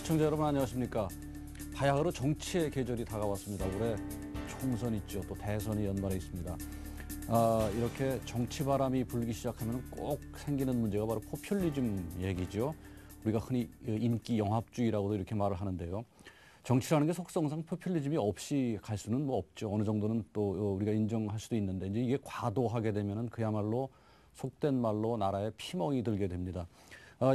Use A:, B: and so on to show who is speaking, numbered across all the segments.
A: 시청자 여러분 안녕하십니까. 바야흐로 정치의 계절이 다가왔습니다. 올해 총선 있죠. 또 대선이 연말에 있습니다. 이렇게 정치 바람이 불기 시작하면 꼭 생기는 문제가 바로 포퓰리즘 얘기죠. 우리가 흔히 인기 영합주의라고도 이렇게 말을 하는데요. 정치라는 게 속성상 포퓰리즘이 없이 갈 수는 뭐 없죠. 어느 정도는 또 우리가 인정할 수도 있는데 이제 이게 과도하게 되면은 그야말로 속된 말로 나라에 피멍이 들게 됩니다.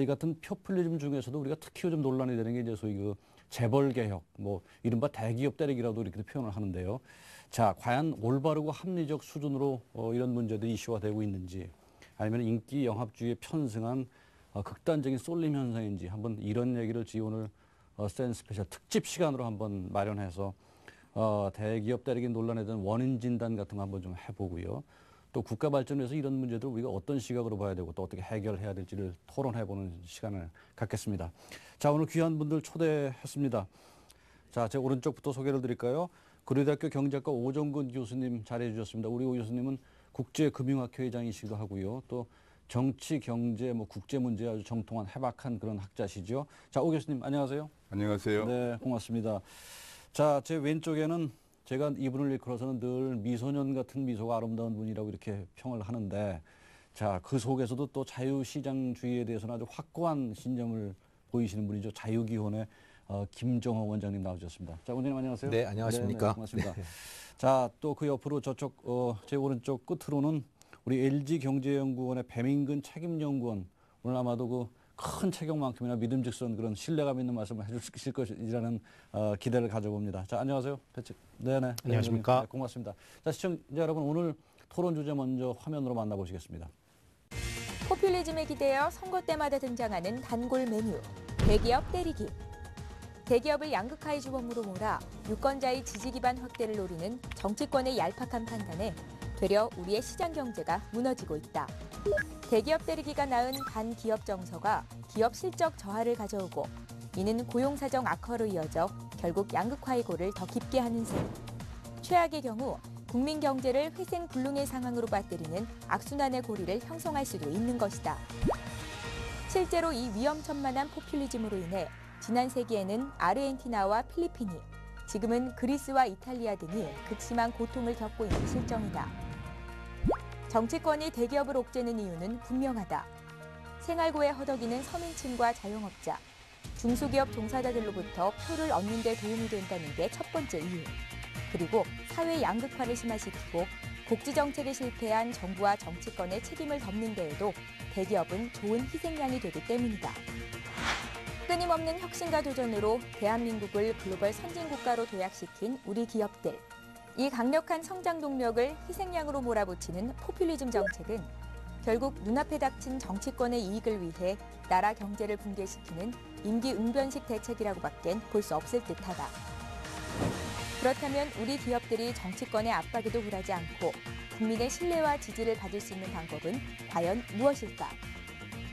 A: 이 같은 포퓰리즘 중에서도 우리가 특히 요즘 논란이 되는 게 이제 소위 그 재벌 개혁, 뭐 이른바 대기업 때리기라도 이렇게 표현을 하는데요. 자, 과연 올바르고 합리적 수준으로 이런 문제들이 이슈화되고 있는지, 아니면 인기 영합주의에 편승한 극단적인 쏠림 현상인지 한번 이런 얘기를 오늘 센 스페셜 특집 시간으로 한번 마련해서 대기업 때리기 논란에 대한 원인 진단 같은 거 한번 좀 해보고요. 또 국가 발전을 위해서 이런 문제들 우리가 어떤 시각으로 봐야 되고 또 어떻게 해결해야 될지를 토론해보는 시간을 갖겠습니다. 자, 오늘 귀한 분들 초대했습니다. 자, 제 오른쪽부터 소개를 드릴까요? 고려대학교 경제학과 오정근 교수님 자리해 주셨습니다. 우리 오 교수님은 국제금융학회 회장이시기도 하고요. 또 정치, 경제, 뭐 국제 문제에 아주 정통한 해박한 그런 학자시죠. 자, 오 교수님 안녕하세요.
B: 안녕하세요.
A: 네, 고맙습니다. 자, 제 왼쪽에는 제가 이분을 일컬어서는 늘 미소년 같은 미소가 아름다운 분이라고 이렇게 평을 하는데, 자, 그 속에서도 또 자유시장주의에 대해서는 아주 확고한 신념을 보이시는 분이죠. 자유기혼의 김정호 원장님 나오셨습니다. 자, 원장님 안녕하세요.
C: 네, 안녕하십니까.
A: 네, 고맙습니다. 자, 또 그 옆으로 저쪽 제 오른쪽 끝으로는 우리 LG경제연구원의 배민근 책임연구원, 오늘 아마도 그 큰 체격만큼이나 믿음직스러운 그런 신뢰감 있는 말씀을 해주실 것이라는 기대를 가져봅니다. 자, 안녕하세요. 네네.
C: 안녕하십니까.
A: 네, 고맙습니다. 자, 시청자 여러분, 오늘 토론 주제 먼저 화면으로 만나보시겠습니다.
D: 포퓰리즘에 기대어 선거 때마다 등장하는 단골 메뉴, 대기업 때리기. 대기업을 양극화의 주범으로 몰아 유권자의 지지 기반 확대를 노리는 정치권의 얄팍한 판단에 되려 우리의 시장 경제가 무너지고 있다. 대기업 때리기가 낳은 반기업 정서가 기업 실적 저하를 가져오고, 이는 고용사정 악화로 이어져 결국 양극화의 골을 더 깊게 하는 셈. 최악의 경우 국민 경제를 회생불능의 상황으로 빠뜨리는 악순환의 고리를 형성할 수도 있는 것이다. 실제로 이 위험천만한 포퓰리즘으로 인해 지난 세기에는 아르헨티나와 필리핀이, 지금은 그리스와 이탈리아 등이 극심한 고통을 겪고 있는 실정이다. 정치권이 대기업을 옥죄는 이유는 분명하다. 생활고에 허덕이는 서민층과 자영업자, 중소기업 종사자들로부터 표를 얻는 데 도움이 된다는 게 첫 번째 이유. 그리고 사회 양극화를 심화시키고 복지정책에 실패한 정부와 정치권의 책임을 덮는 데에도 대기업은 좋은 희생양이 되기 때문이다. 끊임없는 혁신과 도전으로 대한민국을 글로벌 선진국가로 도약시킨 우리 기업들. 이 강력한 성장 동력을 희생양으로 몰아붙이는 포퓰리즘 정책은 결국 눈앞에 닥친 정치권의 이익을 위해 나라 경제를 붕괴시키는 임기응변식 대책이라고밖엔 볼 수 없을 듯하다. 그렇다면 우리 기업들이 정치권의 압박에도 굴하지 않고 국민의 신뢰와 지지를 받을 수 있는 방법은 과연 무엇일까?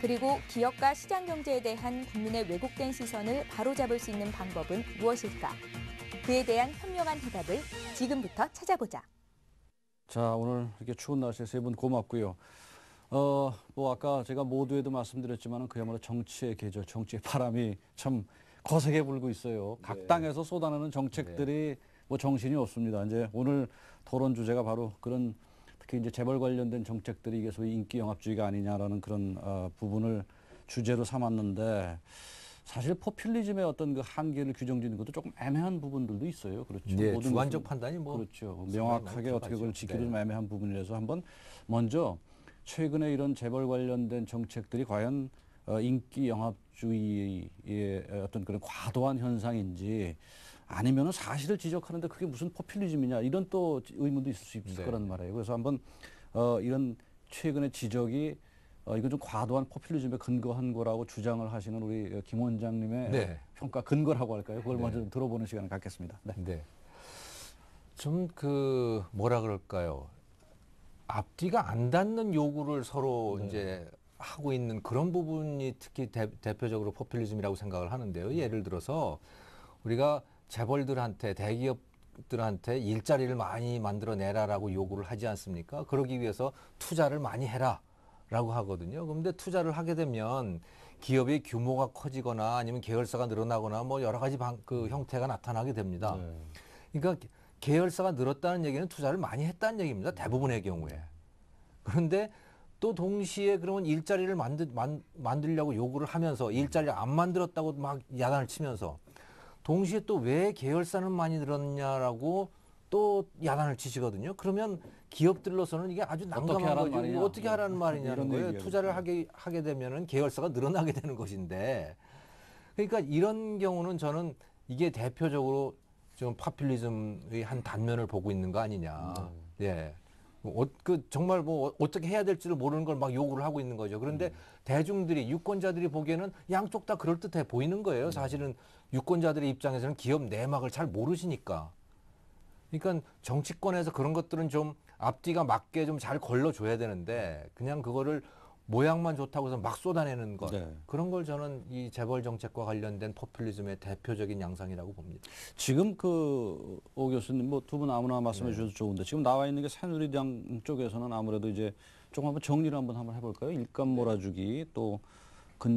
D: 그리고 기업과 시장 경제에 대한 국민의 왜곡된 시선을 바로잡을 수 있는 방법은 무엇일까? 그에 대한 현명한 해답을 지금부터 찾아보자.
A: 자, 오늘 이렇게 추운 날씨에 세 분 고맙고요. 뭐 아까 제가 모두에도 말씀드렸지만은 그야말로 정치의 계절, 정치의 바람이 참 거세게 불고 있어요. 각
C: 네.
A: 당에서 쏟아내는 정책들이 뭐 정신이 없습니다. 이제 오늘 토론 주제가 바로 그런, 특히 이제 재벌 관련된 정책들이 이게 소위 인기 영합주의가 아니냐라는 그런 부분을 주제로 삼았는데, 사실 포퓰리즘의 어떤 그 한계를 규정짓는 것도 조금 애매한 부분들도 있어요. 그렇죠.
C: 네,
A: 모든
C: 주관적
A: 것은,
C: 판단이 뭐
A: 그렇죠. 명확하게 어떻게 그걸 지키기도 좀 애매한 부분이라서 한번 먼저 최근에 이런 재벌 관련된 정책들이 과연 인기 영합주의의 어떤 그런 과도한 현상인지, 아니면은 사실을 지적하는데 그게 무슨 포퓰리즘이냐, 이런 또 의문도 있을 수 있을 거란 말이에요. 그래서 한번 이런 최근의 지적이 이건 좀 과도한 포퓰리즘에 근거한 거라고 주장을 하시는 우리 김 원장님의 평가 근거라고 할까요? 그걸 먼저 좀 들어보는 시간을 갖겠습니다. 네.
C: 좀 뭐라 그럴까요? 앞뒤가 안 닿는 요구를 서로 이제 하고 있는 그런 부분이 특히 대표적으로 포퓰리즘이라고 생각을 하는데요. 예를 들어서 우리가 재벌들한테, 대기업들한테 일자리를 많이 만들어내라라고 요구를 하지 않습니까? 그러기 위해서 투자를 많이 해라 라고 하거든요. 그런데 투자를 하게 되면 기업의 규모가 커지거나 아니면 계열사가 늘어나거나 뭐 여러 가지 그 형태가 나타나게 됩니다.
A: 네.
C: 그러니까 계열사가 늘었다는 얘기는 투자를 많이 했다는 얘기입니다. 대부분의 경우에. 그런데 또 동시에 그러면 일자리를 만들려고 요구를 하면서 일자리를 안 만들었다고 막 야단을 치면서 동시에 또 왜 계열사는 많이 늘었냐라고 또 야단을 치시거든요. 그러면 기업들로서는 이게 아주 난감한
A: 하라는
C: 거죠.
A: 말이냐.
C: 어떻게 하라는 말이냐는
A: 이런
C: 거예요.
A: 얘기가
C: 투자를 하게 되면은 계열사가 늘어나게 되는 것인데, 그러니까 이런 경우는 저는 이게 대표적으로 좀 파퓰리즘의 한 단면을 보고 있는 거 아니냐. 예. 정말 뭐 어떻게 해야 될지를 모르는 걸 막 요구를 하고 있는 거죠. 그런데 대중들이, 유권자들이 보기에는 양쪽 다 그럴듯해 보이는 거예요. 사실은 유권자들의 입장에서는 기업 내막을 잘 모르시니까. 그러니까 정치권에서 그런 것들은 좀 앞뒤가 맞게 좀 잘 걸러줘야 되는데 그냥 그거를 모양만 좋다고 해서 막 쏟아내는 것.
A: 네.
C: 그런 걸 저는 이 재벌 정책과 관련된 포퓰리즘의 대표적인 양상이라고 봅니다.
A: 지금 그 오 교수님 뭐 두 분 아무나 말씀해 주셔도 좋은데 지금 나와 있는 게 새누리당 쪽에서는 아무래도 이제 조금 한번 정리를 한번 해볼까요? 일감 몰아주기 또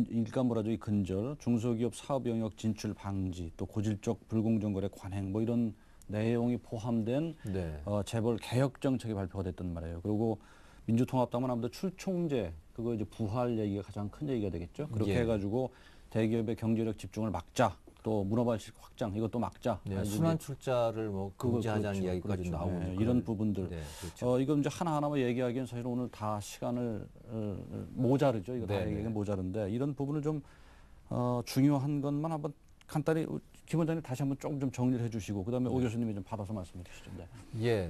A: 일감 몰아주기 근절, 중소기업 사업 영역 진출 방지, 또 고질적 불공정 거래 관행 뭐 이런 내용이 포함된
C: 네.
A: 재벌 개혁 정책이 발표가 됐단 말이에요. 그리고 민주통합당은 아무래도 출총제 그거 이제 부활 얘기가 가장 큰 얘기가 되겠죠. 그렇게
C: 예.
A: 해가지고 대기업의 경제력 집중을 막자, 또 문어발식 확장 이것도 막자.
C: 네,
A: 아주
C: 순환
A: 이제
C: 출자를 뭐 금지하자는 이야기까지
A: 그렇죠.
C: 나오고
A: 네,
C: 그런-
A: 이런 부분들.
C: 네, 그렇죠.
A: 이건 이제 하나하나만 얘기하기엔 사실 오늘 다 시간을 모자르죠. 이거 다
C: 네,
A: 얘기하기엔
C: 네.
A: 모자른데 이런 부분을 좀 중요한 것만 한번 간단히 김 원장님 다시 한번 조금 좀 정리를 해주시고 그다음에 오 교수님이 좀 받아서 말씀해 주시죠. 네.
C: 예.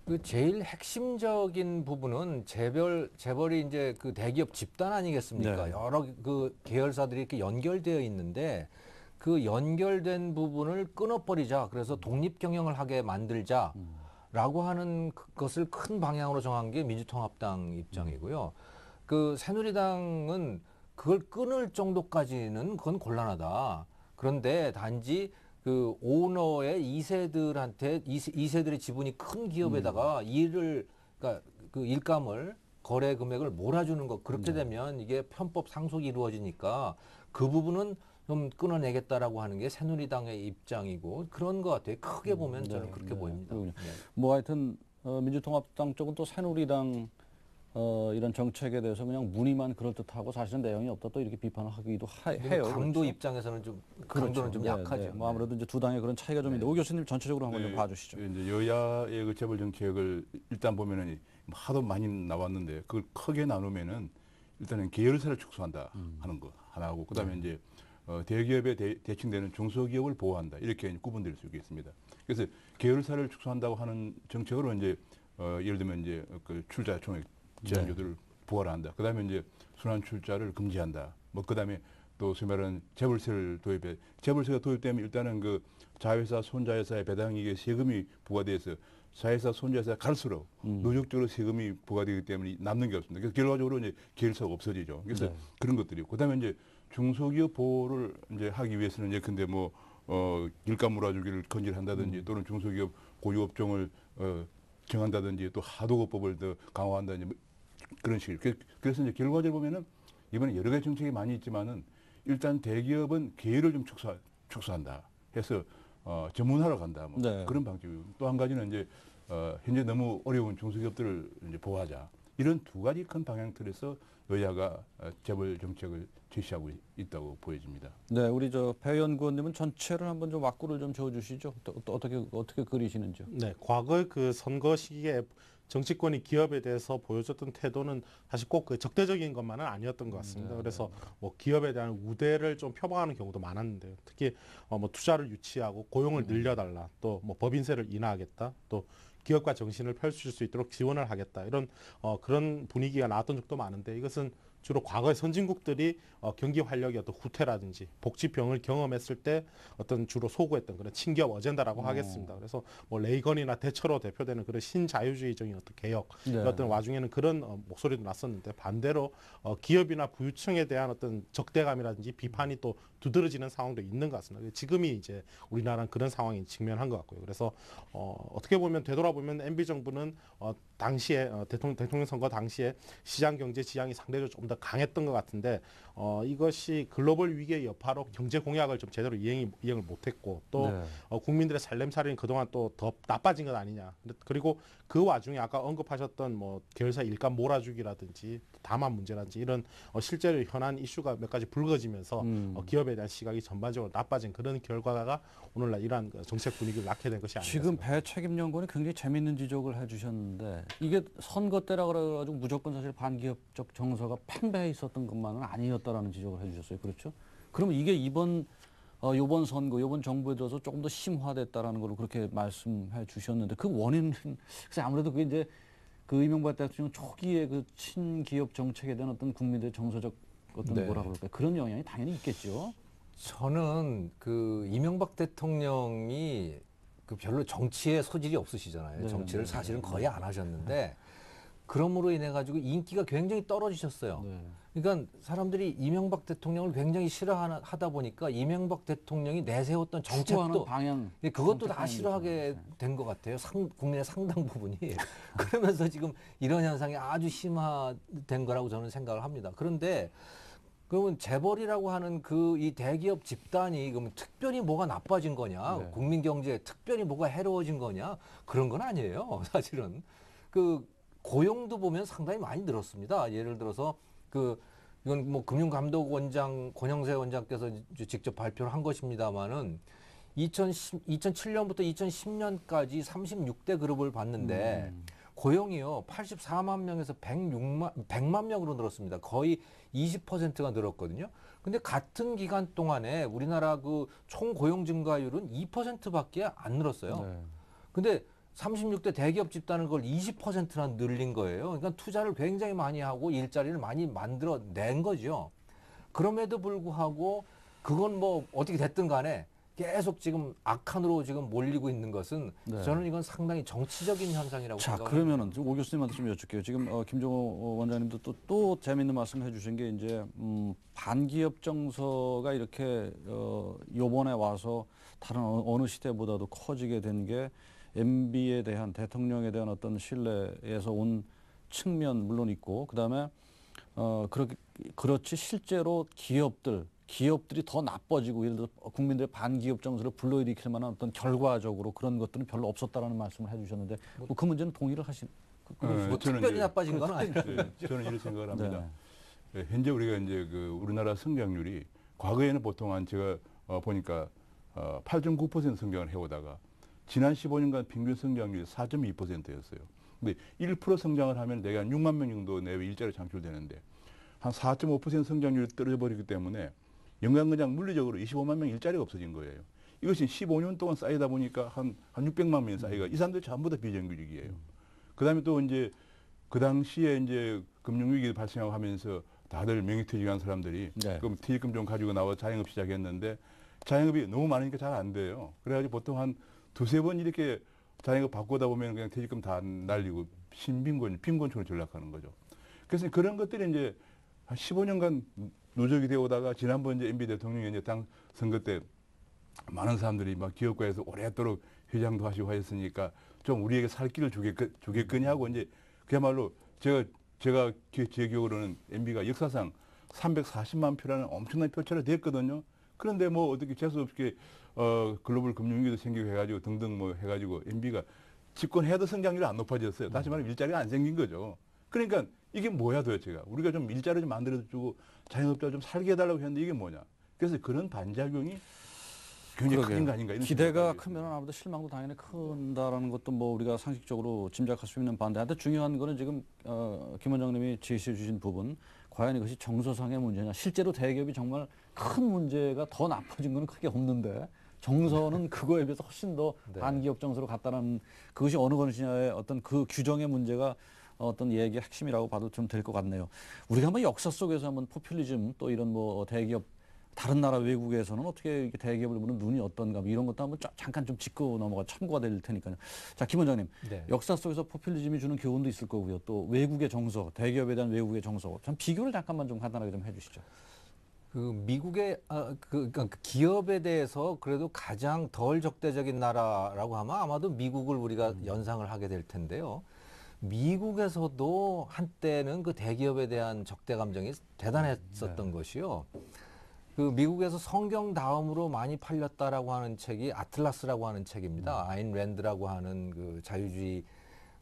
C: 그 제일 핵심적인 부분은 재벌이 이제 그 대기업 집단 아니겠습니까?
A: 네.
C: 여러 그 계열사들이 이렇게 연결되어 있는데 그 연결된 부분을 끊어버리자. 그래서 독립 경영을 하게 만들자라고 하는 것을 큰 방향으로 정한 게 민주통합당 입장이고요. 그 새누리당은 그걸 끊을 정도까지는 그건 곤란하다. 그런데 단지 그 오너의 2세들의 지분이 큰 기업에다가 그러니까 그 일감을 거래 금액을 몰아주는 것 그렇게 되면 이게 편법 상속이 이루어지니까 그 부분은 좀 끊어내겠다라고 하는 게 새누리당의 입장이고 그런 것 같아요. 크게 보면 저는 그렇게 보입니다.
A: 그렇군요.
C: 네.
A: 뭐 하여튼 민주통합당 쪽은 또 새누리당 이런 정책에 대해서 그냥 문의만 그럴듯하고 사실은 내용이 없다 또 이렇게 비판을 하기도 해요.
C: 강도
A: 그렇죠?
C: 입장에서는 좀
A: 그렇죠.
C: 강도는 좀
A: 네,
C: 약하죠.
A: 네. 뭐 아무래도 이제 두 당의 그런 차이가 좀 있는데 오 교수님 전체적으로 한번 좀 봐주시죠.
B: 이제 여야의 그 재벌 정책을 일단 보면은 하도 많이 나왔는데 그걸 크게 나누면은 일단은 계열사를 축소한다 하는 거 하나고 그다음에 이제 대기업에 대칭되는 중소기업을 보호한다 이렇게 구분될 수 있겠습니다. 그래서 계열사를 축소한다고 하는 정책으로 이제 예를 들면 이제 그 출자 총액 제한제도를 부활한다. 그다음에 이제 순환 출자를 금지한다. 뭐 그다음에 또 소위 말하는 재벌세를 도입해 재벌세가 도입되면 일단은 그 자회사 손자회사의 배당이익에 세금이 부과돼서 자회사 손자회사 갈수록 누적적으로 세금이 부과되기 때문에 남는 게 없습니다. 그래서 결과적으로 이제 계열사가 없어지죠. 그래서
A: 네.
B: 그런 것들이고 그다음에 이제 중소기업 보호를 이제 하기 위해서는 이제 근데 뭐 일감 몰아주기를 건질한다든지 또는 중소기업 고유 업종을 정한다든지 또 하도급법을 더 강화한다든지 뭐 그런 식으로. 그래서 이제 결과적으로 보면은 이번에 여러 가지 정책이 많이 있지만은 일단 대기업은 계열을 좀 축소한다 해서 전문화로 간다. 뭐
A: 네.
B: 그런 방식이고 또 한 가지는 이제 현재 너무 어려운 중소기업들을 이제 보호하자. 이런 두 가지 큰 방향 틀에서 여야가 재벌 정책을 제시하고 있다고 보여집니다.
A: 네, 우리 배 연구원님은 전체를 한번 좀 왁구를 좀 지어주시죠. 또 어떻게 그리시는지요?
E: 네, 과거의 그 선거 시기에 정치권이 기업에 대해서 보여줬던 태도는 사실 꼭 그 적대적인 것만은 아니었던 것 같습니다. 그래서 뭐 기업에 대한 우대를 좀 표방하는 경우도 많았는데요. 특히 뭐 투자를 유치하고 고용을 늘려달라, 또 뭐 법인세를 인하하겠다, 또 기업과 정신을 펼칠 수 있도록 지원을 하겠다 이런 그런 분위기가 나왔던 적도 많은데 이것은 주로 과거의 선진국들이 경기 활력의 어떤 후퇴라든지 복지병을 경험했을 때 어떤 주로 소구했던 그런 친기업 어젠다라고 하겠습니다. 그래서 뭐 레이건이나 대처로 대표되는 그런 신자유주의적인 어떤 개혁
A: 네.
E: 어떤 와중에는 그런 목소리도 났었는데 반대로 기업이나 부유층에 대한 어떤 적대감이라든지 비판이 또 두드러지는 상황도 있는 것 같습니다. 지금이 이제 우리나라는 그런 상황에 직면한 것 같고요. 그래서 어떻게 보면 되돌아보면 MB 정부는 당시에 대통령 선거 당시에 시장 경제 지향이 상대적으로 좀 더 강했던 것 같은데 이것이 글로벌 위기의 여파로 경제 공약을 좀 제대로 이행을 못했고 또
A: 네.
E: 국민들의 살림살이는 그동안 또 더 나빠진 것 아니냐. 그리고 그 와중에 아까 언급하셨던 뭐 계열사 일감 몰아주기라든지 다만 문제라든지 이런 실제로 현안 이슈가 몇 가지 불거지면서 기업에 대한 시각이 전반적으로 나빠진 그런 결과가 오늘날 이러한 정책 분위기를 낳게 된 것이 아닌가
A: 지금
E: 생각합니다.
A: 배책임연구원이 굉장히 재밌는 지적을 해주셨는데 이게 선거 때라 그래가지고 무조건 사실 반기업적 정서가 팽배해 있었던 것만은 아니었다라는 지적을 해주셨어요. 그렇죠? 그러면 이게 이번 선거, 이번 정부에 들어서 조금 더 심화됐다라는 걸로 그렇게 말씀해 주셨는데 그 원인은 글쎄 아무래도 그게 이제 그 이명박 대통령 초기에 그 친기업 정책에 대한 어떤 국민들의 정서적 어떤
C: 네.
A: 뭐라 그럴까 그런 영향이 당연히 있겠죠.
C: 저는 그 이명박 대통령이 그 별로 정치에 소질이 없으시잖아요.
A: 네,
C: 정치를
A: 네,
C: 사실은 거의 안 하셨는데 그럼으로 인해 가지고 인기가 굉장히 떨어지셨어요.
A: 네.
C: 그러니까 사람들이 이명박 대통령을 굉장히 싫어하다 보니까 이명박 대통령이 내세웠던
A: 추구하는
C: 정책도
A: 방향,
C: 그것도 다
A: 선택하는
C: 싫어하게
A: 거죠.
C: 된 것 같아요. 국민의 상당 부분이. 그러면서 지금 이런 현상이 아주 심화된 거라고 저는 생각을 합니다. 그런데 그러면 재벌이라고 하는 그 이 대기업 집단이 그러면 특별히 뭐가 나빠진 거냐?
A: 네.
C: 국민 경제에 특별히 뭐가 해로워진 거냐? 그런 건 아니에요. 사실은 그 고용도 보면 상당히 많이 늘었습니다. 예를 들어서 이건 뭐 금융감독원장 권영세 원장께서 직접 발표를 한 것입니다만은 2007년부터 2010년까지 36대 그룹을 봤는데 고용이요 84만 명에서 100만 명으로 늘었습니다. 거의 20%가 늘었거든요. 근데 같은 기간 동안에 우리나라 그 총 고용 증가율은 2%밖에 안 늘었어요.
A: 네.
C: 근데 36대 대기업 집단을 그걸 20%나 늘린 거예요. 그러니까 투자를 굉장히 많이 하고 일자리를 많이 만들어낸 거죠. 그럼에도 불구하고 그건 뭐 어떻게 됐든 간에 계속 지금 악한으로 지금 몰리고 있는 것은
A: 네.
C: 저는 이건 상당히 정치적인 현상이라고
A: 자,
C: 생각합니다.
A: 그러면은 지금 오 교수님한테 좀 여쭐게요. 지금 김종호 원장님도 또 재미있는 말씀 해주신 게 이제 반기업 정서가 이렇게 요번에 와서 다른 어느 시대보다도 커지게 된 게 MB에 대한 대통령에 대한 어떤 신뢰에서 온 측면 물론 있고 그다음에 그렇지 실제로 기업들이 더 나빠지고 예를 들어 국민들의 반기업 정서를 불러일으킬 만한 어떤 결과적으로 그런 것들은 별로 없었다라는 말씀을 해주셨는데 뭐 그 문제는 동의를
C: 뭐
B: 저는
C: 특별히
B: 이제
C: 나빠진 건 아니에요.
B: 저는 이렇게 생각을 합니다.
A: 네.
B: 현재 우리가 이제 그 우리나라 성장률이 과거에는 보통 한 제가 보니까 8.9% 성장을 해오다가 지난 15년간 평균 성장률이 4.2%였어요. 근데 1% 성장을 하면 내가 한 6만 명 정도 내외 일자리 창출되는데 한 4.5% 성장률이 떨어져 버리기 때문에 연간 물리적으로 25만 명 일자리가 없어진 거예요. 이것이 15년 동안 쌓이다 보니까 한 600만 명이 쌓이가 이 사람들이 전부 다 비정규직이에요. 그다음에 또 이제 그 당시에 이제 금융위기 발생하고 하면서 다들 명의퇴직한 사람들이
A: 네.
B: 그럼 퇴직금 좀 가지고 나와 자영업 시작했는데 자영업이 너무 많으니까 잘 안 돼요. 그래가지고 보통 한 두세 번 이렇게 자영업 바꾸다 보면 그냥 퇴직금 다 날리고 빈곤촌으로 전락하는 거죠. 그래서 그런 것들이 이제 한 15년간 누적이 되어 오다가 지난번 이제 MB 대통령이 이제 당 선거 때 많은 사람들이 막 기업가에서 오랫도록 회장도 하시고 하셨으니까 좀 우리에게 살 길을 주겠거니 하고 이제 그야말로 제가 제 기억으로는 MB가 역사상 340만 표라는 엄청난 표차를 됐거든요. 그런데 뭐 어떻게 재수 없게 글로벌 금융위기도 생기고 해가지고 등등 뭐 해가지고 MB가 집권해도 성장률이 안 높아졌어요. 다시 말하면 일자리가 안 생긴 거죠. 그러니까 이게 뭐야 도대체가. 우리가 좀 일자리 좀 만들어주고 자영업자 좀 살게 해달라고 했는데 이게 뭐냐. 그래서 그런 반작용이 굉장히 큰 거 아닌가. 이런
A: 기대가
B: 생각이
A: 크면 아무래도 실망도 당연히 큰다라는 것도 뭐 우리가 상식적으로 짐작할 수 있는 바인데 하여튼 중요한 거는 지금 김 원장님이 제시해 주신 부분 과연 이것이 정서상의 문제냐. 실제로 대기업이 정말 큰 문제가 더 나빠진 건 크게 없는데 정서는 그거에 비해서 훨씬 더
C: 네.
A: 반기업 정서로 갔다는 그것이 어느 것이냐의 어떤 그 규정의 문제가 어떤 얘기의 핵심이라고 봐도 좀 될 것 같네요. 우리가 한번 역사 속에서 한번 포퓰리즘 또 이런 뭐 대기업 다른 나라 외국에서는 어떻게 이렇게 대기업을 보는 눈이 어떤가 뭐 이런 것도 한번 잠깐 좀 짚고 넘어가 참고가 될 테니까요. 자, 김 원장님.
C: 네.
A: 역사 속에서 포퓰리즘이 주는 교훈도 있을 거고요. 또 외국의 정서, 대기업에 대한 외국의 정서. 참 비교를 잠깐만 좀 간단하게 좀 해주시죠.
C: 그 미국의 그러니까 기업에 대해서 그래도 가장 덜 적대적인 나라라고 하면 아마도 미국을 우리가 연상을 하게 될 텐데요. 미국에서도 한때는 그 대기업에 대한 적대 감정이 대단했었던 것이요. 그 미국에서 성경 다음으로 많이 팔렸다라고 하는 책이 아틀라스라고 하는 책입니다. 아인 랜드라고 하는 그 자유주의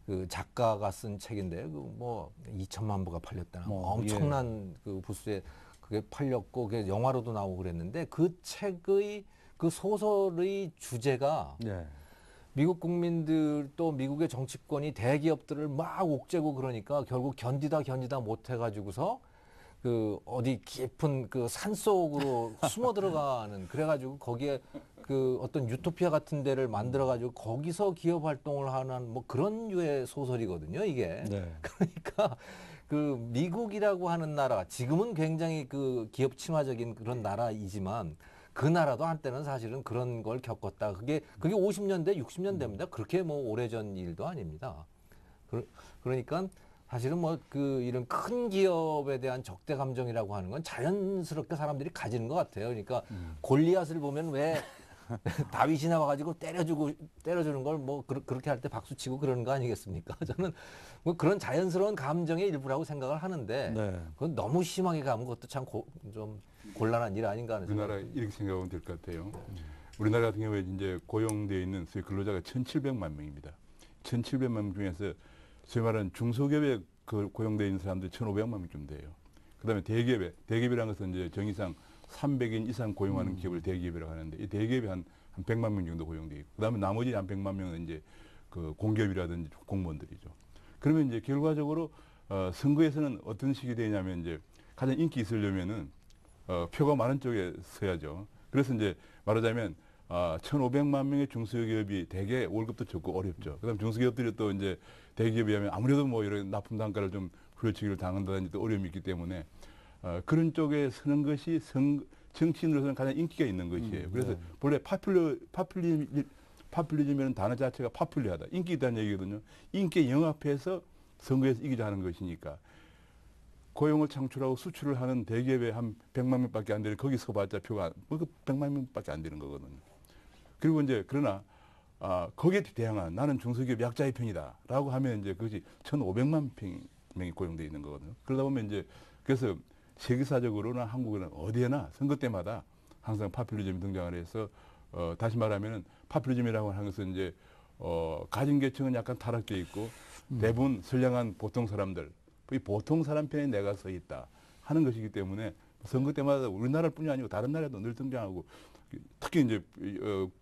C: 그 작가가 쓴 책인데 그 뭐 2천만 부가 팔렸다나 엄청난 그 부수에 그게 팔렸고 그게 영화로도 나오고 그랬는데 그 책의 그 소설의 주제가
A: 네.
C: 미국 국민들 또 미국의 정치권이 대기업들을 막 옥죄고 그러니까 결국 견디다 못 해가지고서 그 어디 깊은 그 산속으로 숨어 들어가는 그래가지고 거기에 그 어떤 유토피아 같은 데를 만들어가지고 거기서 기업 활동을 하는 뭐 그런 유의 소설이거든요 이게.
A: 네.
C: 그러니까 그 미국이라고 하는 나라 지금은 굉장히 그 기업 친화적인 그런 나라이지만 그 나라도 한때는 사실은 그런 걸 겪었다. 그게 50년대, 60년대입니다. 그렇게 뭐 오래전 일도 아닙니다. 그러니까 사실은 뭐 그 이런 큰 기업에 대한 적대 감정이라고 하는 건 자연스럽게 사람들이 가지는 것 같아요. 그러니까 골리앗을 보면 왜 다윗이 나와가지고 때려주는 걸 뭐 그렇게 할 때 박수 치고 그러는 거 아니겠습니까? 저는 뭐 그런 자연스러운 감정의 일부라고 생각을 하는데
A: 네.
C: 그건 너무 심하게 가면 그것도 참 좀 곤란한 일 아닌가 하는
B: 우리나라
C: 생각이
B: 이렇게 생각하면 될 것 같아요. 우리나라 같은 경우에 이제 고용되어 있는 소위 근로자가 1,700만 명입니다. 1,700만 명 중에서 소위 말하는 중소기업에 그 고용되어 있는 사람들이 1,500만 명쯤 돼요. 그다음에 대기업이라는 것은 이제 정의상 300인 이상 고용하는 기업을 대기업이라고 하는데 이 대기업이 한 100만 명 정도 고용돼 있고 그다음에 나머지 한 100만 명은 이제 그 공기업이라든지 공무원들이죠. 그러면 이제 결과적으로 선거에서는 어떤 식이 되냐면 이제 가장 인기 있으려면은 표가 많은 쪽에 서야죠. 그래서 이제 말하자면 1,500만 명의 중소기업이 대개 월급도 적고 어렵죠. 그다음 중소기업들이 또 이제 대기업에 비하면 아무래도 뭐 이런 납품 단가를 좀 후려치기를 당한다든지 또 어려움이 있기 때문에 그런 쪽에 서는 것이 정치인으로서는 가장 인기가 있는 것이에요. 그래서 본래 파퓰리즘이라는 단어 자체가 파퓰리하다. 인기 있다는 얘기거든요. 인기에 영합해서 선거에서 이기자 하는 것이니까 고용을 창출하고 수출을 하는 대기업에 한 100만 명밖에 안 되는 거기서 봤자 표가 뭐 100만 명밖에 안 되는 거거든요. 그리고 이제 그러나 거기에 대항한 나는 중소기업 약자의 편이다라고 하면 이제 그것이 1,500만 명이 고용돼 있는 거거든요. 그러다 보면 이제 그래서 세계사적으로나 한국에는 어디에나 선거 때마다 항상 파퓰리즘이 등장을 해서 다시 말하면은 파퓰리즘이라고 하는 것은 이제 가진 계층은 약간 타락돼 있고 대부분 선량한 보통 사람들 이 보통 사람 편에 내가 서 있다 하는 것이기 때문에 선거 때마다 우리나라뿐이 아니고 다른 나라도 늘 등장하고 특히 이제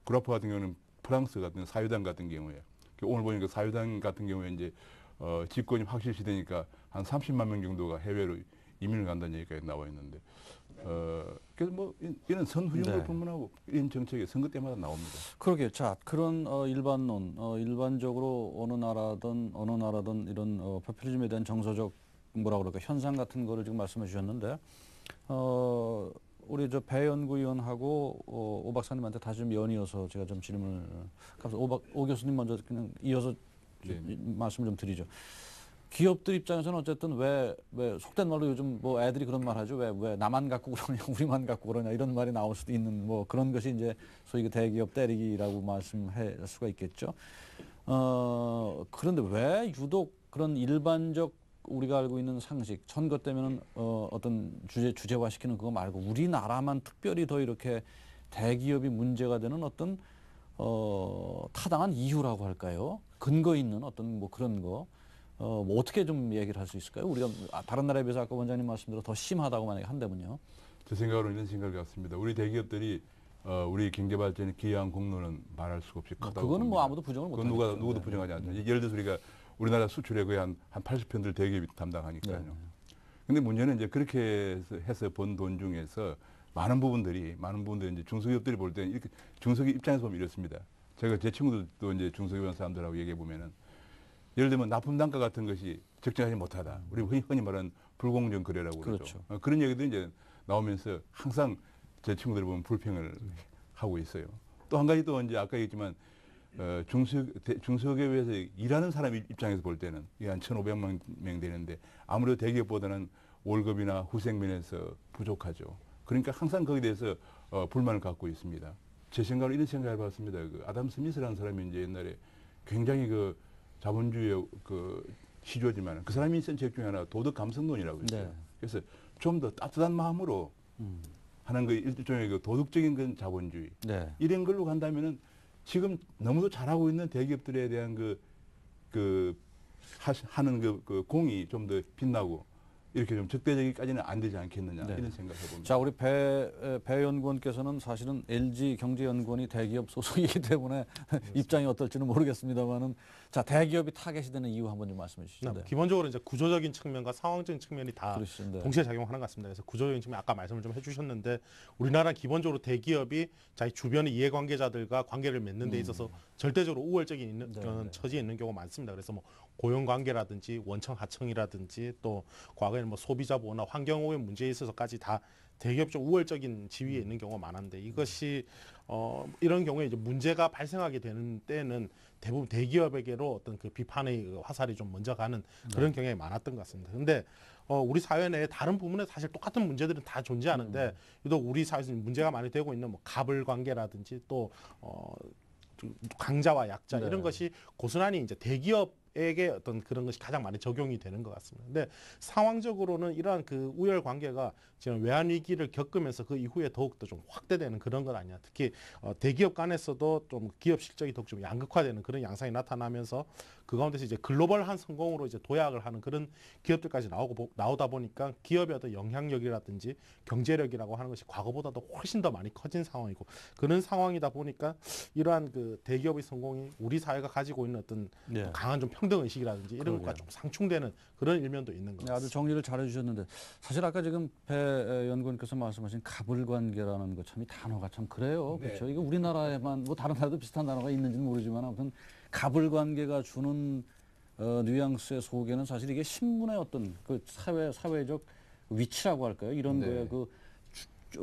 B: 그라프 같은 경우는 프랑스 같은 사유당 같은 경우에 오늘 보니까 사유당 같은 경우에 이제 집권이 확실시되니까 한 30만 명 정도가 해외로 이민을 간다는 얘기가 나와 있는데 그래서 뭐 이런 선후적으로
A: 네.
B: 불문하고 이런 정책이 선거 때마다 나옵니다.
A: 그러게. 자, 그런 일반론, 일반적으로 어느 나라든 이런 포퓰리즘에 대한 정서적 뭐라 그럴까 현상 같은 거를 지금 말씀해 주셨는데 우리 저 배연구위원하고 오 박사님한테 다시 좀 연이어서 제가 좀 질문을 오 교수님 먼저 그냥 이어서 말씀을 좀 드리죠. 기업들 입장에서는 어쨌든 왜 속된 말로 요즘 뭐 애들이 그런 말 하죠. 왜 나만 갖고 그러냐, 우리만 갖고 그러냐 이런 말이 나올 수도 있는 뭐 그런 것이 이제 소위 그 대기업 때리기라고 말씀할 수가 있겠죠. 그런데 왜 유독 그런 일반적 우리가 알고 있는 상식, 선거 때면은 어떤 주제화시키는 그거 말고 우리나라만 특별히 더 이렇게 대기업이 문제가 되는 어떤 타당한 이유라고 할까요? 근거 있는 어떤 뭐 그런 거. 뭐 어떻게 좀 얘기를 할 수 있을까요? 우리가 다른 나라에 비해서 아까 원장님 말씀대로 더 심하다고 만약에 한다면요.
B: 제 생각으로는 이런 생각을 갖습니다. 우리 대기업들이 우리 경제 발전에 기여한 공로는 말할 수가 없이 크다고
A: 그거는 뭐
B: 봅니다.
A: 아무도 부정을 못
B: 그건
A: 하겠죠.
B: 누구도 부정하지 않죠. 예를 들어서 우리가 우리나라 수출의 거의 한 80%를 대기업이 담당하니까요.
A: 네.
B: 근데 문제는 이제 그렇게 해서 번 돈 중에서 많은 부분들이 이제 중소기업들이 볼 때는 이렇게 중소기업 입장에서 보면 이렇습니다. 제가 제 친구들도 이제 중소기업 사람들하고 얘기해 보면은 예를 들면 납품 단가 같은 것이 적정하지 못하다. 우리 흔히 말하는 불공정 거래라고 그러죠.
A: 그렇죠.
B: 그런 얘기들이 이제 나오면서 항상 제 친구들 보면 불평을 하고 있어요. 또 한 가지 또 이제 아까 얘기했지만 중소기업에서 일하는 사람 입장에서 볼 때는 이게 한 1,500만 명 되는데 아무래도 대기업보다는 월급이나 후생면에서 부족하죠. 그러니까 항상 거기에 대해서 불만을 갖고 있습니다. 제 생각으로 이런 생각을 해봤습니다. 그 아담 스미스라는 사람이 이제 옛날에 굉장히 그 자본주의의 그 시조지만 그 사람이 쓴 책 중에 하나 도덕 감성론이라고 있어요.
A: 네.
B: 그래서 좀 더 따뜻한 마음으로 하는 그 일종의 그 도덕적인 그 자본주의
A: 네.
B: 이런 걸로 간다면은 지금 너무도 잘하고 있는 대기업들에 대한 하는 그 공이 좀 더 빛나고 이렇게 좀 적대적이까지는 안 되지 않겠느냐
A: 네.
B: 이런 생각을 해봅니다.
A: 자, 우리 배 연구원께서는 사실은 LG경제연구원이 대기업 소속이기 때문에 입장이 어떨지는 모르겠습니다만은 자, 대기업이 타겟이 되는 이유 한번 좀 말씀해 주시죠. 네.
E: 기본적으로 이제 구조적인 측면과 상황적인 측면이 다
A: 그러시죠. 네.
E: 동시에 작용하는 것 같습니다. 그래서 구조적인 측면 아까 말씀을 좀 해주셨는데 우리나라는 기본적으로 대기업이 자기 주변의 이해관계자들과 관계를 맺는 데 있어서 절대적으로 우월적인 있는
A: 네,
E: 그런
A: 네.
E: 처지에 있는 경우가 많습니다. 그래서 뭐 고용관계라든지 원청 하청이라든지 또 과거에는 뭐 소비자 보호나 환경오염 문제에 있어서까지 다 대기업적 우월적인 지위에 있는 경우가 많은데 이것이 이런 경우에 이제 문제가 발생하게 되는 때는 대부분 대기업에게로 어떤 그 비판의 그 화살이 좀 먼저 가는 그런 경향이 많았던 것 같습니다. 근데 우리 사회 내에 다른 부분에 사실 똑같은 문제들은 다 존재하는데 유독 우리 사회에서 문제가 많이 되고 있는 뭐 갑을 관계라든지 또 좀 강자와 약자
A: 네.
E: 이런 것이 고스란히 이제 대기업에게 어떤 그런 것이 가장 많이 적용이 되는 것 같습니다. 근데 상황적으로는 이러한 그 우열 관계가 지금 외환 위기를 겪으면서 그 이후에 더욱더 좀 확대되는 그런 건 아니야. 특히 대기업 간에서도 좀 기업 실적이 더욱 좀 양극화되는 그런 양상이 나타나면서 그 가운데서 이제 글로벌한 성공으로 이제 도약을 하는 그런 기업들까지 나오다 보니까 기업의 어떤 영향력이라든지 경제력이라고 하는 것이 과거보다도 훨씬 더 많이 커진 상황이고 그런 상황이다 보니까 이러한 그 대기업의 성공이 우리 사회가 가지고 있는 어떤
A: 네.
E: 강한 좀 평등 의식이라든지 이런 것과
A: 그러게요.
E: 좀 상충되는 그런 일면도 있는 것
A: 네, 아주
E: 같습니다.
A: 정리를 잘 해주셨는데 사실 아까 지금 배 연구원께서 말씀하신 가불관계라는 거 참 이 단어가 참 그래요.
C: 네.
A: 그렇죠. 이거 우리나라에만 뭐 다른 나라도 비슷한 단어가 있는지는 모르지만 아무튼 가불관계가 주는 뉘앙스의 속에는 사실 이게 신문의 어떤 그 사회적 위치라고 할까요? 이런
C: 네.
A: 거에 그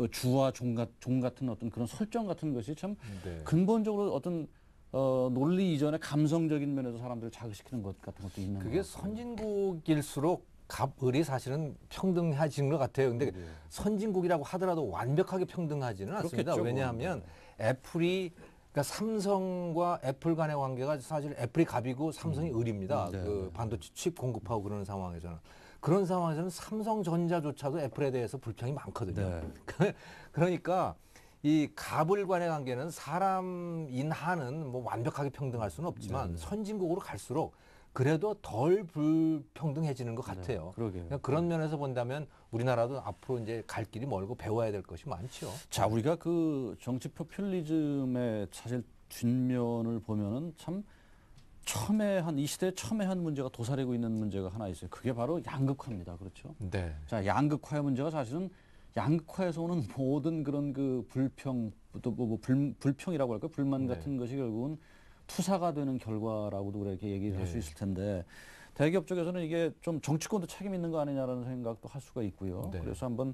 A: 주와 종 같은 어떤 그런 설정 같은 것이 참
C: 네.
A: 근본적으로 어떤 논리 이전의 감성적인 면에서 사람들을 자극시키는 것 같은 것도 있는
C: 그게
A: 것 같아요.
C: 선진국일수록 갑을이 사실은 평등해지는 것 같아요. 근데
A: 네.
C: 선진국이라고 하더라도 완벽하게 평등하지는 않습니다.
A: 그렇겠죠,
C: 왜냐하면
A: 네.
C: 애플이 그러니까 삼성과 애플 간의 관계가 사실 애플이 갑이고 삼성이 을입니다.
A: 네,
C: 그
A: 네.
C: 반도체 칩 공급하고 그러는 상황에서는 그런 상황에서는 삼성전자조차도 애플에 대해서 불평이 많거든요.
A: 네.
C: 그러니까 이 갑을 간의 관계는 사람인 한은 뭐 완벽하게 평등할 수는 없지만
A: 네.
C: 선진국으로 갈수록 그래도 덜 불평등해지는 것 같아요.
A: 그러게요.
C: 그러니까 그런 면에서 본다면 우리나라도 앞으로 이제 갈 길이 멀고 배워야 될 것이 많죠.
A: 자, 우리가 그 정치 포퓰리즘의 사실 뒷면을 보면은 참 이 시대에 첨예한 문제가 도사리고 있는 문제가 하나 있어요. 그게 바로 양극화입니다. 그렇죠?
C: 네.
A: 자, 양극화의 문제가 사실은 양극화에서 오는 모든 그런 그 불평이라고 할까요? 불만
C: 네.
A: 같은 것이 결국은 투사가 되는 결과라고도 그렇게 얘기를 할 수
C: 네.
A: 있을 텐데 대기업 쪽에서는 이게 좀 정치권도 책임 있는 거 아니냐라는 생각도 할 수가 있고요.
C: 네.
A: 그래서 한번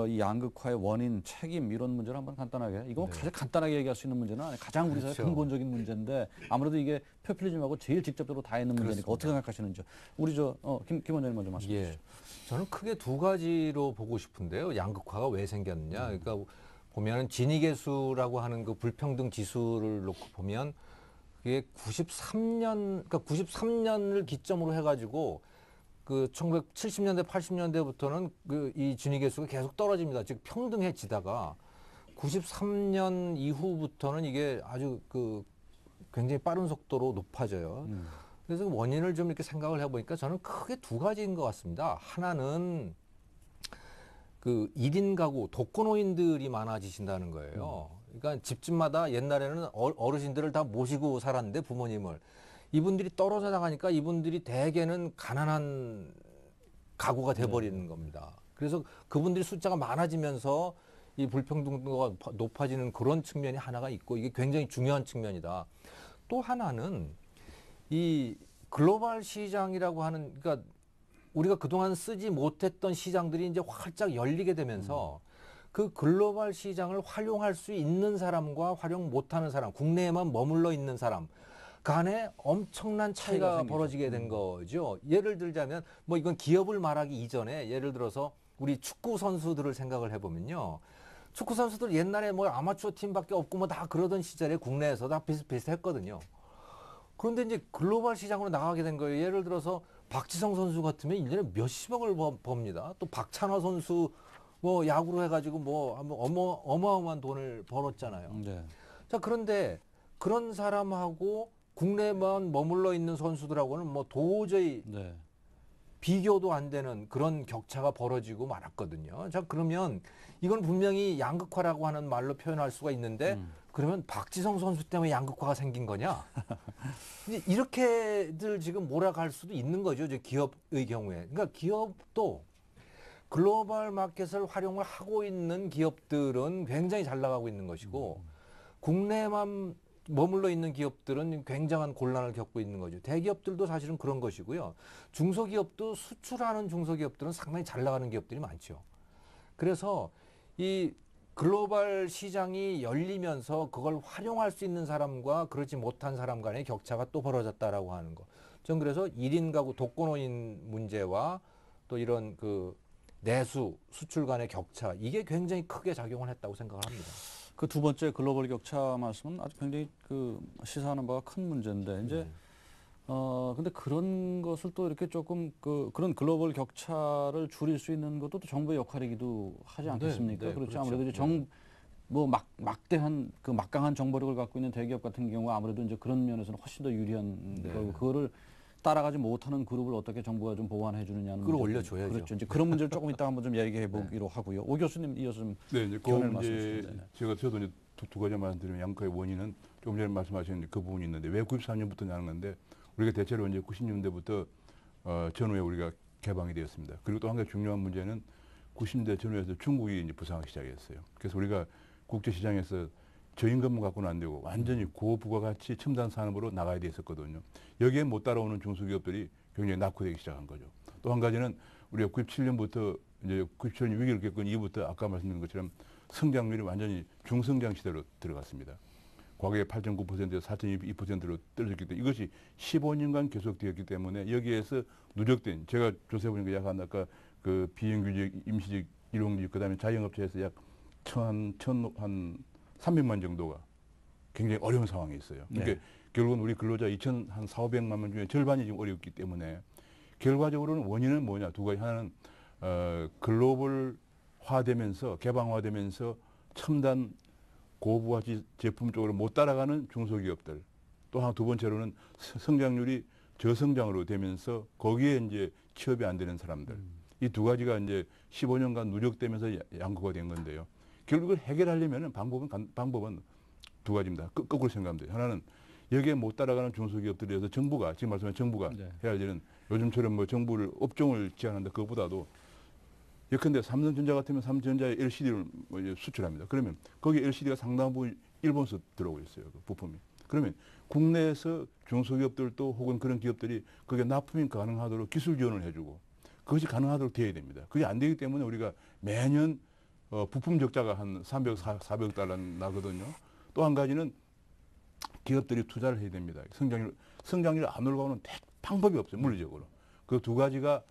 A: 이 양극화의 원인, 책임 이런 문제를 한번 간단하게 이거
C: 네.
A: 가장 간단하게 얘기할 수 있는 문제는 아니에요. 가장 우리 사회
C: 그렇죠.
A: 근본적인 문제인데 아무래도 이게 포퓰리즘하고 제일 직접적으로 닿아 있는 문제니까
C: 그렇습니다.
A: 어떻게 생각하시는지 우리 김 원장님 먼저 말씀해 주시죠.
C: 예. 저는 크게 두 가지로 보고 싶은데요. 양극화가 왜 생겼느냐. 그러니까 보면은 지니계수라고 하는 그 불평등 지수를 놓고 보면 그게 93년을 기점으로 해가지고 그 1970년대, 80년대부터는 그 이 지니계수가 계속 떨어집니다. 즉 평등해지다가 93년 이후부터는 이게 아주 그 굉장히 빠른 속도로 높아져요. 그래서 그 원인을 좀 이렇게 생각을 해보니까 저는 크게 두 가지인 것 같습니다. 하나는 그 1인 가구 독거노인들이 많아지신다는 거예요. 그러니까 집집마다 옛날에는 어르신들을 다 모시고 살았는데 부모님을 이분들이 떨어져 나가니까 이분들이 대개는 가난한 가구가 돼버리는 겁니다. 그래서 그분들이 숫자가 많아지면서 이 불평등도가 높아지는 그런 측면이 하나가 있고 이게 굉장히 중요한 측면이다. 또 하나는 이 글로벌 시장이라고 하는 그러니까 우리가 그동안 쓰지 못했던 시장들이 이제 활짝 열리게 되면서 그 글로벌 시장을 활용할 수 있는 사람과 활용 못하는 사람, 국내에만 머물러 있는 사람 간에 엄청난
A: 차이가
C: 차이가
A: 생기죠.
C: 벌어지게 된 거죠. 예를 들자면 뭐 이건 기업을 말하기 이전에 예를 들어서 우리 축구 선수들을 생각을 해보면요. 축구 선수들 옛날에 뭐 아마추어 팀밖에 없고 뭐 다 그러던 시절에 국내에서 다 비슷비슷했거든요. 그런데 이제 글로벌 시장으로 나가게 된 거예요. 예를 들어서 박지성 선수 같으면 1년에 몇십억을 법니다. 또 박찬호 선수 뭐 야구로 해가지고 뭐 어마어마한 돈을 벌었잖아요.
A: 네.
C: 자, 그런데 그런 사람하고 국내만 머물러 있는 선수들하고는 뭐 도저히
A: 네.
C: 비교도 안 되는 그런 격차가 벌어지고 말았거든요. 자, 그러면 이건 분명히 양극화라고 하는 말로 표현할 수가 있는데 그러면 박지성 선수 때문에 양극화가 생긴 거냐? 이제 이렇게들 지금 몰아갈 수도 있는 거죠. 이제 기업의 경우에. 그러니까 기업도 글로벌 마켓을 활용을 하고 있는 기업들은 굉장히 잘 나가고 있는 것이고 국내만 머물러 있는 기업들은 굉장한 곤란을 겪고 있는 거죠. 대기업들도 사실은 그런 것이고요. 중소기업도 수출하는 중소기업들은 상당히 잘 나가는 기업들이 많죠. 그래서 이 글로벌 시장이 열리면서 그걸 활용할 수 있는 사람과 그렇지 못한 사람 간의 격차가 또 벌어졌다라고 하는 거. 전 그래서 1인 가구 독거노인 문제와 또 이런 그 내수, 수출 간의 격차 이게 굉장히 크게 작용을 했다고 생각을 합니다.
A: 그 두 번째 글로벌 격차 말씀은 아주 굉장히 그 시사하는 바가 큰 문제인데 이제 근데 그런 것을 또 이렇게 조금 그런 글로벌 격차를 줄일 수 있는 것도 또 정부의 역할이기도 하지 않겠습니까?
C: 네,
A: 그렇죠.
C: 그렇죠.
A: 아무래도 이제 막대한 그 막강한 정보력을 갖고 있는 대기업 같은 경우 아무래도 이제 그런 면에서는 훨씬 더 유리한 거고 그거를 따라가지 못하는 그룹을 어떻게 정부가 좀 보완해 주느냐는
C: 그걸
A: 문제.
C: 올려줘야죠.
A: 그렇죠. 이제 그런 문제를 조금 이따 한번 좀 얘기해 보기로 하고요. 오 교수님 이어서 좀
B: 네, 이제 그
A: 견해를
B: 문제
A: 말씀해 주시면
B: 저도 이제 두 가지 말씀드리면 양극화의 원인은 조금 전에 말씀하신 그 부분이 있는데 왜 93년부터 나는 건데 우리가 대체로 이제 90년대부터 전후에 우리가 개방이 되었습니다. 그리고 또 한 가지 중요한 문제는 90년대 전후에서 중국이 이제 부상하기 시작했어요. 그래서 우리가 국제 시장에서 저임금만 갖고는 안 되고 완전히 고부가가치 첨단 산업으로 나가야 됐었거든요. 여기에 못 따라오는 중소기업들이 굉장히 낙후되기 시작한 거죠. 또 한 가지는 우리가 97년부터 이제 97년 위기를 겪은 이후부터 아까 말씀드린 것처럼 성장률이 완전히 중성장 시대로 들어갔습니다. 과거에 8.9%에서 4.2%로 떨어졌기 때문에 이것이 15년간 계속되었기 때문에 여기에서 누적된 제가 조사해 보니까 약 아까 그 비정규직, 임시직, 일용직 그다음에 자영업체에서 약 300만 정도가 굉장히 어려운 상황에 있어요. 그러니까
A: 네.
B: 결국은 우리 근로자 4,500만 명 중에 절반이 지금 어렵기 때문에 결과적으로는 원인은 뭐냐 두 가지. 하나는 글로벌화되면서 개방화되면서 첨단 고부가치 제품 쪽으로 못 따라가는 중소기업들. 또 하나 두 번째로는 성장률이 저성장으로 되면서 거기에 이제 취업이 안 되는 사람들. 이 두 가지가 이제 15년간 누적되면서 양극화가 된 건데요. 결국을 해결하려면 방법은 두 가지입니다. 거꾸로 생각하면 돼요. 하나는 여기에 못 따라가는 중소기업들에서 정부가 지금 말씀하신 정부가
A: 네.
B: 해야 되는 요즘처럼 뭐 정부를 업종을 제한한다 그것보다도 예컨대 삼성전자 같으면 삼성전자의 LCD를 뭐 이제 수출합니다. 그러면 거기 LCD가 상당 부분 일본에서 들어오고 있어요. 그 부품이. 그러면 국내에서 중소기업들도 혹은 그런 기업들이 그게 납품이 가능하도록 기술 지원을 해주고 그것이 가능하도록 되어야 됩니다. 그게 안 되기 때문에 우리가 매년 부품 적자가 한 300, 400억 달러 나거든요. 또 한 가지는 기업들이 투자를 해야 됩니다. 성장률 안 올라가는 방법이 없어요. 물리적으로. 그 두 가지가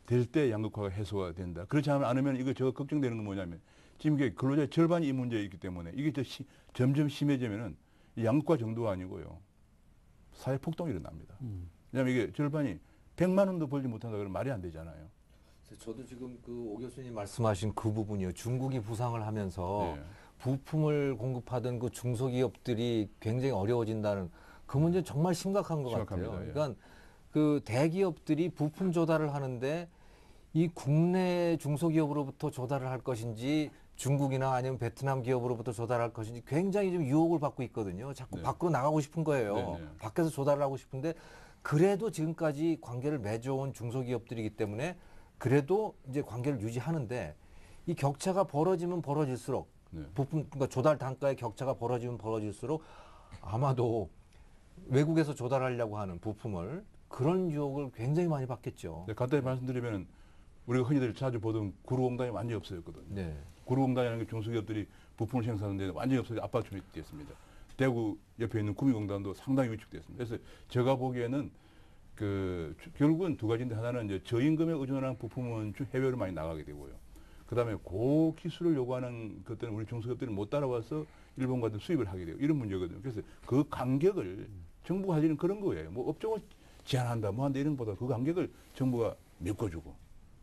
B: 될 때 양극화가 해소가 된다. 그렇지 않으면 이거 저 걱정되는 건 뭐냐면 지금 이게 근로자의 절반이 이 문제에 있기 때문에 이게 점점 심해지면은 이 양극화 정도가 아니고요. 사회 폭동이 일어납니다. 왜냐하면 이게 절반이 100만 원도 벌지 못한다 그러면 말이 안 되잖아요.
C: 저도 지금 그 오 교수님 말씀하신 그 부분이요. 중국이 부상을 하면서
B: 네.
C: 부품을 공급하던 그 중소기업들이 굉장히 어려워진다는 그 문제는 정말 심각한 것
B: 심각합니다.
C: 같아요.
B: 예.
C: 그러니까 그 대기업들이 부품 조달을 하는데 이 국내 중소기업으로부터 조달을 할 것인지 중국이나 아니면 베트남 기업으로부터 조달할 것인지 굉장히 좀 유혹을 받고 있거든요. 자꾸
B: 네.
C: 밖으로 나가고 싶은 거예요.
B: 네, 네.
C: 밖에서 조달을 하고 싶은데 그래도 지금까지 관계를 맺어온 중소기업들이기 때문에 그래도 이제 관계를 유지하는데 이 격차가 벌어지면 벌어질수록
B: 네.
C: 부품 그러니까 조달 단가의 격차가 벌어지면 벌어질수록 아마도 외국에서 조달하려고 하는 부품을 그런 유혹을 굉장히 많이 받겠죠.
B: 네, 간단히 말씀드리면 우리가 흔히들 자주 보던 구로공단이 완전히 없어졌거든요.
C: 네.
B: 구로공단이라는 게 중소기업들이 부품을 생산하는데 완전히 없어져 압박충이 됐습니다. 대구 옆에 있는 구미공단도 상당히 위축됐습니다. 그래서 제가 보기에는 결국은 두 가지인데 하나는 이제 저임금에 의존하는 부품은 해외로 많이 나가게 되고요. 그다음에 고기술을 요구하는 것들은 우리 중소기업들이 못 따라와서 일본 같은 수입을 하게 되고 이런 문제거든요. 그래서 그 간격을 정부가 할 일은 그런 거예요. 뭐 업종을 제한한다, 뭐 한다 이런 것보다 그 간격을 정부가 메꿔주고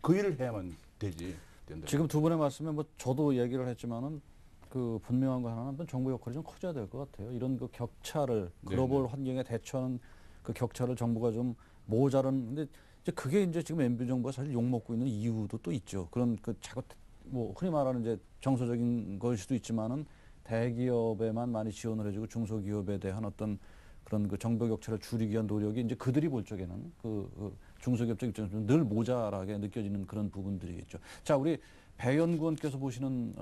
B: 그 일을 해야만 된다.
A: 지금 두 분의 말씀에 뭐 저도 얘기를 했지만은 그 분명한 거 하나는 정부 역할이 좀 커져야 될 것 같아요. 이런 그 격차를 글로벌
B: 네네.
A: 환경에 대처하는 그 격차를 정부가 좀 모자란 근데 이제 그게 이제 지금 MB 정부가 사실 욕 먹고 있는 이유도 또 있죠. 그런 그 자꾸 뭐 흔히 말하는 이제 정서적인 걸 수도 있지만은 대기업에만 많이 지원을 해주고 중소기업에 대한 어떤 그런 그 정보 격차를 줄이기 위한 노력이 이제 그들이 볼 적에는 그 중소기업적 입장에서 늘 모자라게 느껴지는 그런 부분들이겠죠. 자, 우리 배 연구원께서 보시는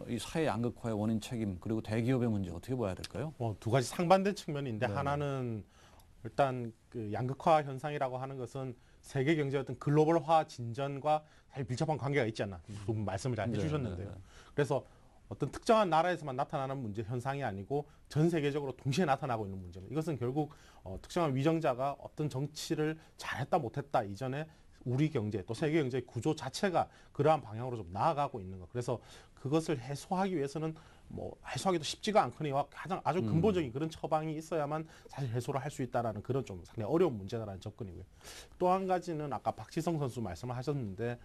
A: 이 사회 양극화의 원인 책임 그리고 대기업의 문제 어떻게 봐야 될까요?
E: 두 가지 상반된 측면인데
A: 네.
E: 하나는 일단 그 양극화 현상이라고 하는 것은 세계 경제의 어떤 글로벌화 진전과 사실 밀접한 관계가 있지 않나 두 분 말씀을 잘 해주셨는데요.
A: 네.
E: 그래서 어떤 특정한 나라에서만 나타나는 문제 현상이 아니고 전 세계적으로 동시에 나타나고 있는 문제입니다. 이것은 결국 특정한 위정자가 어떤 정치를 잘했다 못했다 이전에 우리 경제 또 세계 경제의 구조 자체가 그러한 방향으로 좀 나아가고 있는 것. 그래서 그것을 해소하기 위해서는 뭐 해소하기도 쉽지가 않거니와 가장 아주 근본적인 그런 처방이 있어야만 사실 해소를 할 수 있다라는 그런 좀 상당히 어려운 문제다라는 접근이고요. 또 한 가지는 아까 박지성 선수 말씀을 하셨는데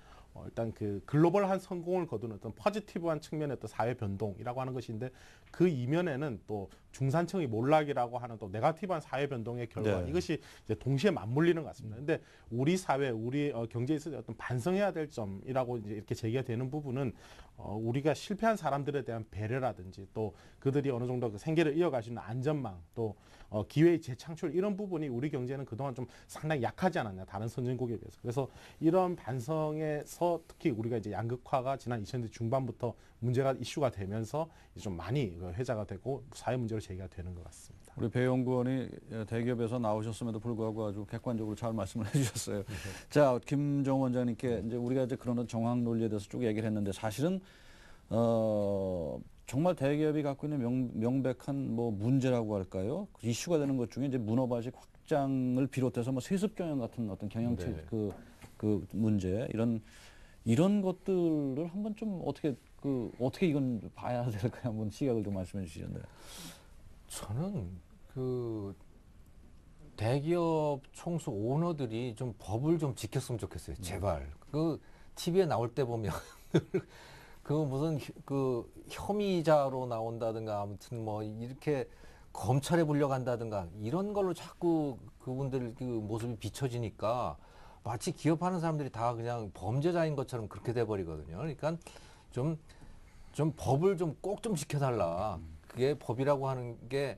E: 일단 그 글로벌한 성공을 거둔 어떤 포지티브한 측면의 어떤 사회 변동이라고 하는 것인데 그 이면에는 또 중산층의 몰락이라고 하는 또 네거티브한 사회 변동의 결과
A: 네.
E: 이것이 이제 동시에 맞물리는 것 같습니다. 근데 우리 사회, 우리 경제에 있어서 어떤 반성해야 될 점이라고 이제 이렇게 제기가 되는 부분은 우리가 실패한 사람들에 대한 배려라든지 또 그들이 어느 정도 그 생계를 이어갈 수 있는 안전망 또 기회의 재창출 이런 부분이 우리 경제는 그동안 좀 상당히 약하지 않았냐 다른 선진국에 비해서. 그래서 이런 반성에서 특히 우리가 이제 양극화가 지난 2000년대 중반부터 문제가 이슈가 되면서 이제 좀 많이 회자가 되고 사회 문제로 제기가 되는 것 같습니다.
A: 우리 배 연구원이 대기업에서 나오셨음에도 불구하고 아주 객관적으로 잘 말씀을 해주셨어요. 자, 김정 원장님께 이제 우리가 이제 그런 정황 논리에 대해서 쭉 얘기를 했는데 사실은 정말 대기업이 갖고 있는 명백한 뭐 문제라고 할까요? 이슈가 되는 것 중에 이제 문어발식 확장을 비롯해서 뭐 세습 경영 같은 어떤 경영체
B: 네.
A: 그 문제 이런 것들을 한번 좀 어떻게 이건 봐야 될까요? 한번 시각을 좀 말씀해 주시겠네요.
C: 저는 그 대기업 총수 오너들이 좀 법을 좀 지켰으면 좋겠어요. 제발. 그 TV에 나올 때 보면 그 무슨 그 혐의자로 나온다든가 아무튼 뭐 이렇게 검찰에 불려간다든가 이런 걸로 자꾸 그분들 그 모습이 비춰지니까 마치 기업하는 사람들이 다 그냥 범죄자인 것처럼 그렇게 돼 버리거든요. 그러니까 좀 법을 좀 꼭 좀 지켜달라. 그게 법이라고 하는 게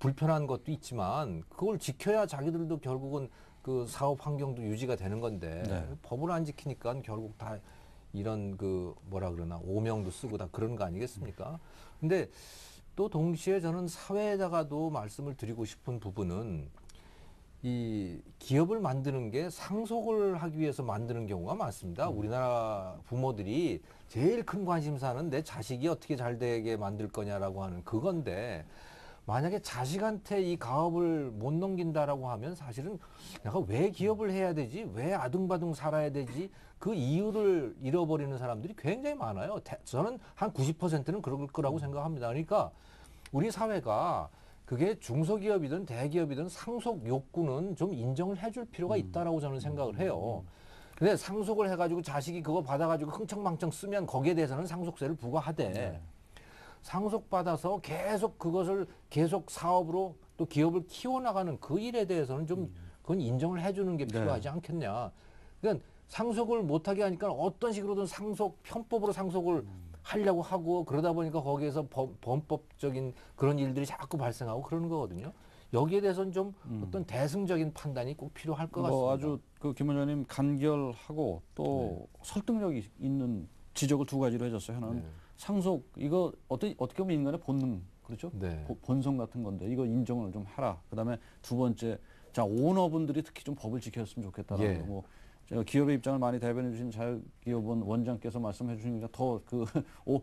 C: 불편한 것도 있지만 그걸 지켜야 자기들도 결국은 그 사업 환경도 유지가 되는 건데
A: 네.
C: 법을 안 지키니까 결국 다 이런 그 뭐라 그러나 오명도 쓰고 다 그런 거 아니겠습니까? 근데 또 동시에 저는 사회에다가도 말씀을 드리고 싶은 부분은 이 기업을 만드는 게 상속을 하기 위해서 만드는 경우가 많습니다. 우리나라 부모들이 제일 큰 관심사는 내 자식이 어떻게 잘 되게 만들 거냐라고 하는 그건데 만약에 자식한테 이 가업을 못 넘긴다라고 하면 사실은 내가 왜 기업을 해야 되지? 왜 아둥바둥 살아야 되지? 그 이유를 잃어버리는 사람들이 굉장히 많아요. 저는 한 90%는 그럴 거라고 생각합니다. 그러니까 우리 사회가 그게 중소기업이든 대기업이든 상속 욕구는 좀 인정을 해줄 필요가 있다라고 저는 생각을 해요. 근데 상속을 해가지고 자식이 그거 받아가지고 흥청망청 쓰면 거기에 대해서는 상속세를 부과하되 상속받아서 계속 그것을 계속 사업으로 또 기업을 키워나가는 그 일에 대해서는 좀 그건 인정을 해주는 게 필요하지 않겠냐. 그러니까 상속을 못하게 하니까 어떤 식으로든 편법으로 상속을 하려고 하고 그러다 보니까 거기에서 범법적인 그런 일들이 자꾸 발생하고 그러는 거거든요. 여기에 대해서는 좀 어떤 대승적인 판단이 꼭 필요할 것 같습니다.
A: 아주 그 김 원장님 간결하고 또 설득력이 있는 지적을 두 가지로 해줬어요. 하나는 상속 이거 어떻게 보면 인간의 본능 그렇죠?
C: 네.
A: 본성 같은 건데 이거 인정을 좀 하라. 그다음에 두 번째 자 오너분들이 특히 좀 법을 지켰으면 좋겠다라는
C: 예.
A: 거. 뭐 제가 기업의 입장을 많이 대변해 주신 자유기업원 원장께서 말씀해 주시니까 더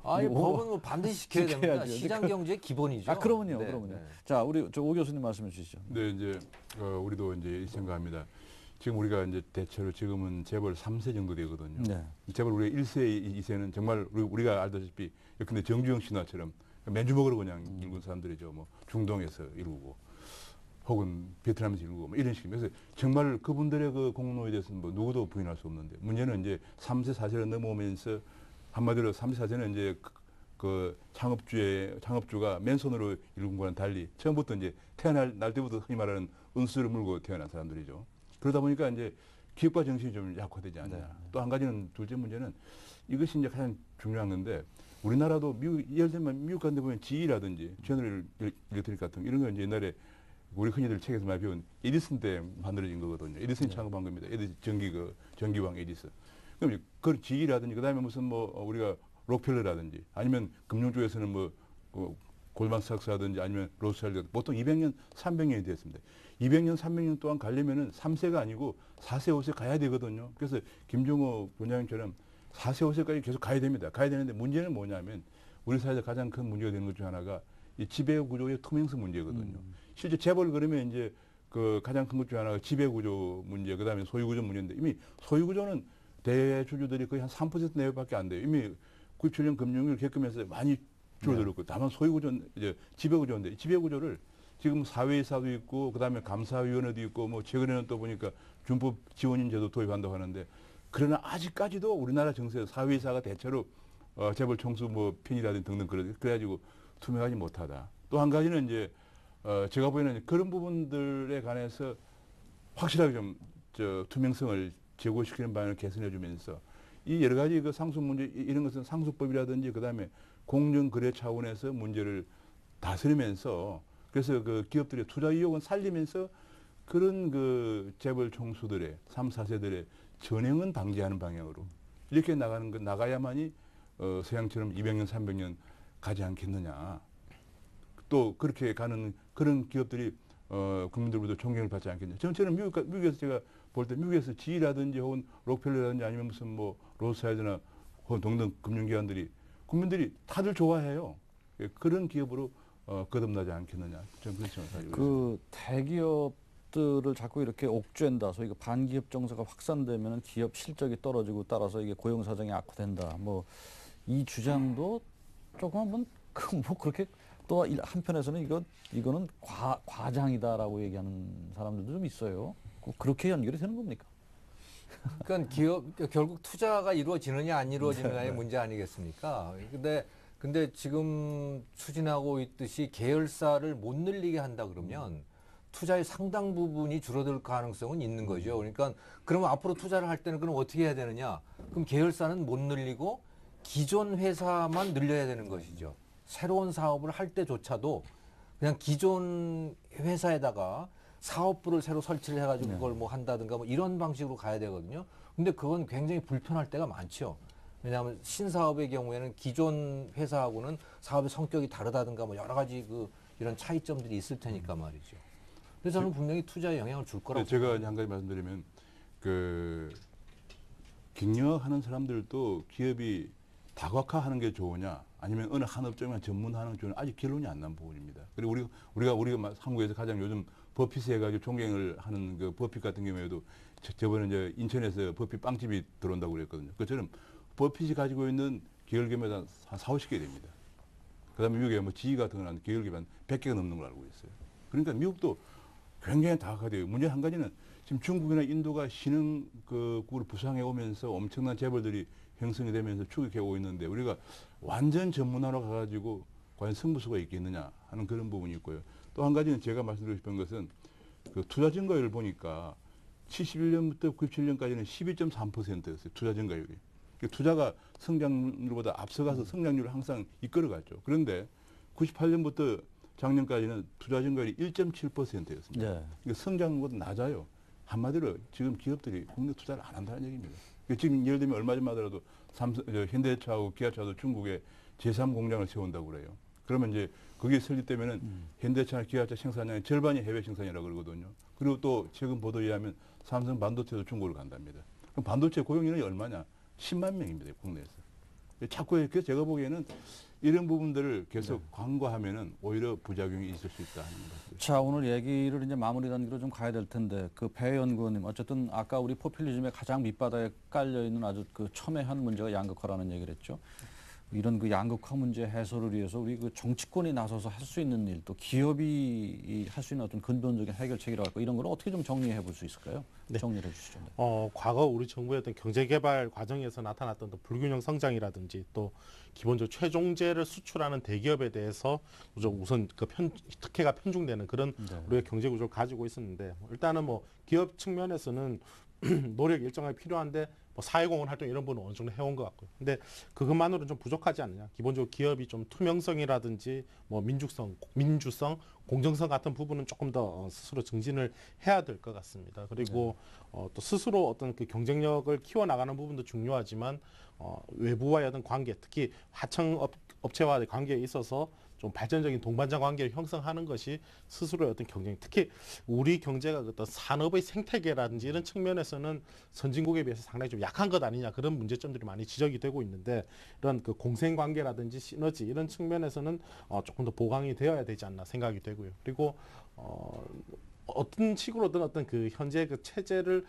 C: 아니 법은 뭐 반드시 지켜야 됩니다.
A: 지켜야죠.
C: 시장 경제의 기본이죠.
A: 아 그러면요,
C: 네,
A: 그러면요.
C: 네.
A: 자 우리 오 교수님 말씀해 주시죠.
B: 네, 이제 우리도 이제 생각합니다. 지금 우리가 이제 대체로 지금은 재벌 3세 정도 되거든요.
A: 네.
B: 재벌 우리가 1세, 2세는 정말 우리가 알다시피 근데 정주영 신화처럼 맨주 먹으러 그냥 일군 사람들이죠. 뭐 중동에서 일구고 혹은 베트남에서 일구고 뭐 이런 식입니다. 그래서 정말 그분들의 그 공로에 대해서는 뭐 누구도 부인할 수 없는데 문제는 이제 3세 4세를 넘어오면서 한마디로 3세 4세는 이제 그 창업주가 맨손으로 일군 거와는 달리 처음부터 이제 태어날 날 때부터 흔히 말하는 은수를 물고 태어난 사람들이죠. 그러다 보니까 이제 기업가 정신이 좀 약화되지 않냐.
A: 네.
B: 또 한 가지는 둘째 문제는 이것이 이제 가장 중요한 건데 우리나라도 미국 예를 들면 미국 같은 데 보면 GE라든지 제너럴 일렉트릭 같은 이런 거 이제 옛날에 우리 흔히들 책에서 많이 배운 에디슨 때 만들어진 거거든요. 에디슨이 창업한 겁니다. 전기왕 에디슨. 그럼 그 GE라든지 그다음에 무슨 뭐 우리가 록펠러라든지 아니면 금융 쪽에서는 뭐 골드만삭스라든지 아니면 로스차일드 보통 200년, 300년이 됐습니다. 200년, 300년 동안 가려면은 3세가 아니고 4세, 5세 가야 되거든요. 그래서 김종호 본장님처럼 4세, 5세까지 계속 가야 됩니다. 가야 되는데 문제는 뭐냐면 우리 사회에서 가장 큰 문제가 되는 것 중 하나가 이 지배구조의 투명성 문제거든요. 실제 재벌 그러면 이제 그 가장 큰 것 중 하나가 지배구조 문제, 그다음에 소유구조 문제인데 이미 소유구조는 대주주들이 거의 한 3% 내외밖에 안 돼요. 이미 97년 금융위기를 겪으면서 많이 줄어들었고 다만 소유구조는 이제 지배구조인데 지배구조를 지금 사회이사도 있고 그다음에 감사위원회도 있고 뭐 최근에는 또 보니까 준법 지원인 제도 도입한다고 하는데 그러나 아직까지도 우리나라 정세 사회이사가 대체로 재벌 총수 뭐 편이라든지 등등 그래가지고 투명하지 못하다. 또 한 가지는 이제 제가 보기에는 그런 부분들에 관해서 확실하게 좀 투명성을 제고시키는 방향을 개선해 주면서 이 여러 가지 그 상속 문제 이런 것은 상속법이라든지 그다음에 공정거래 차원에서 문제를 다스리면서 그래서 그 기업들의 투자 의욕은 살리면서 그런 그 재벌 총수들의 3, 4세들의 전횡은 방지하는 방향으로 이렇게 나가야만이 서양처럼 200년, 300년 가지 않겠느냐. 또 그렇게 가는 그런 기업들이 국민들로부터 존경을 받지 않겠냐. 저는 미국에서 제가 볼 때 미국에서 GE라든지 혹은 록펠러라든지 아니면 무슨 뭐 로스차일드나 혹은 등등 금융기관들이 국민들이 다들 좋아해요. 그런 기업으로 거듭나지 않겠느냐. 저는 그런 생각을 가지고 있습니다.
A: 그 대기업들을 자꾸 이렇게 옥죄한다. 소위 그 반기업 정서가 확산되면 기업 실적이 떨어지고 따라서 이게 고용 사정이 악화된다. 뭐 이 주장도 조금 한번 뭐 그렇게 또 한편에서는 이거는 과장이다라고 얘기하는 사람들도 좀 있어요. 그렇게 연결이 되는 겁니까?
C: 그러니까 결국 투자가 이루어지느냐 안 이루어지느냐의 문제 아니겠습니까? 근데 지금 추진하고 있듯이 계열사를 못 늘리게 한다 그러면 투자의 상당 부분이 줄어들 가능성은 있는 거죠. 그러니까 그러면 앞으로 투자를 할 때는 그럼 어떻게 해야 되느냐? 그럼 계열사는 못 늘리고 기존 회사만 늘려야 되는 것이죠. 새로운 사업을 할 때조차도 그냥 기존 회사에다가 사업부를 새로 설치를 해가지고 그걸 뭐 한다든가 뭐 이런 방식으로 가야 되거든요. 근데 그건 굉장히 불편할 때가 많죠. 왜냐하면 신사업의 경우에는 기존 회사하고는 사업의 성격이 다르다든가 뭐 여러 가지 이런 차이점들이 있을 테니까 말이죠. 그래서 저는 분명히 투자에 영향을 줄 거라고.
B: 제가 한 가지 말씀드리면 경영하는 사람들도 기업이 다각화하는 게 좋으냐 아니면 어느 한 업종만 전문화하는 게 좋으냐 아직 결론이 안 난 부분입니다. 그리고 우리가 한국에서 가장 요즘 버핏에 해가지고 존경을 하는 그 버핏 같은 경우에도 저번에 이제 인천에서 버핏 빵집이 들어온다고 그랬거든요. 그처럼 버핏이 가지고 있는 계열기업이 한 4, 50개 됩니다. 그 다음에 미국에 뭐 GE 같은 거는 계열기업이 한 100개가 넘는 걸 알고 있어요. 그러니까 미국도 굉장히 다각화돼요. 문제 한 가지는 지금 중국이나 인도가 신흥국을 부상해 오면서 엄청난 재벌들이 형성이 되면서 추격해 오고 있는데 우리가 완전 전문화로 가가지고 과연 승부수가 있겠느냐 하는 그런 부분이 있고요. 또 한 가지는 제가 말씀드리고 싶은 것은 그 투자 증가율을 보니까 71년부터 97년까지는 12.3%였어요. 투자 증가율이. 투자가 성장률보다 앞서가서 성장률을 항상 이끌어갔죠. 그런데 98년부터 작년까지는 투자 증가율이 1.7%였습니다.
A: 네.
B: 그러니까 성장률보다 낮아요. 한마디로 지금 기업들이 국내 투자를 안 한다는 얘기입니다. 지금 예를 들면 얼마 전만 하더라도 현대차하고 기아차도 중국에 제3 공장을 세운다고 그래요. 그러면 이제 그게 설립되면은 현대차나 기아차 생산량의 절반이 해외 생산이라고 그러거든요. 그리고 또 최근 보도에 의하면 삼성 반도체도 중국으로 간답니다. 그럼 반도체 고용 인원이 얼마냐? 10만 명입니다. 국내에서. 자꾸 그래서 제가 보기에는 이런 부분들을 계속 광고하면은 오히려 부작용이 있을 수 있다 하는 거죠.
A: 자, 오늘 얘기를 이제 마무리 단계로 좀 가야 될 텐데 배 연구원님 어쨌든 아까 우리 포퓰리즘의 가장 밑바닥에 깔려 있는 아주 첨예한 문제가 양극화라는 얘기를 했죠. 이런 그 양극화 문제 해소를 위해서 우리 그 정치권이 나서서 할 수 있는 일, 또 기업이 할 수 있는 어떤 근본적인 해결책이라고 할까, 이런 걸 어떻게 좀 정리해 볼 수 있을까요?
E: 네.
A: 정리해 주시죠. 네.
E: 과거 우리 정부의 어떤 경제개발 과정에서 나타났던 또 불균형 성장이라든지 또 기본적으로 최종재를 수출하는 대기업에 대해서 우선 그 특혜가 편중되는 그런
A: 네.
E: 우리가 경제 구조를 가지고 있었는데 일단은 뭐 기업 측면에서는 노력이 일정하게 필요한데 뭐 사회공헌 활동 이런 부분은 어느 정도 해온 것 같고요. 근데 그것만으로는 좀 부족하지 않느냐. 기본적으로 기업이 좀 투명성이라든지 뭐 민주성, 공정성 같은 부분은 조금 더 스스로 증진을 해야 될 것 같습니다. 그리고 또 스스로 어떤 그 경쟁력을 키워나가는 부분도 중요하지만 외부와의 어떤 관계, 특히 하청 업체와의 관계에 있어서 좀 발전적인 동반자 관계를 형성하는 것이 스스로의 어떤 경쟁, 특히 우리 경제가 어떤 산업의 생태계라든지 이런 측면에서는 선진국에 비해서 상당히 좀 약한 것 아니냐, 그런 문제점들이 많이 지적이 되고 있는데 이런 그 공생 관계라든지 시너지 이런 측면에서는 조금 더 보강이 되어야 되지 않나 생각이 되고요. 그리고 어떤 식으로든 어떤 그 현재 그 체제를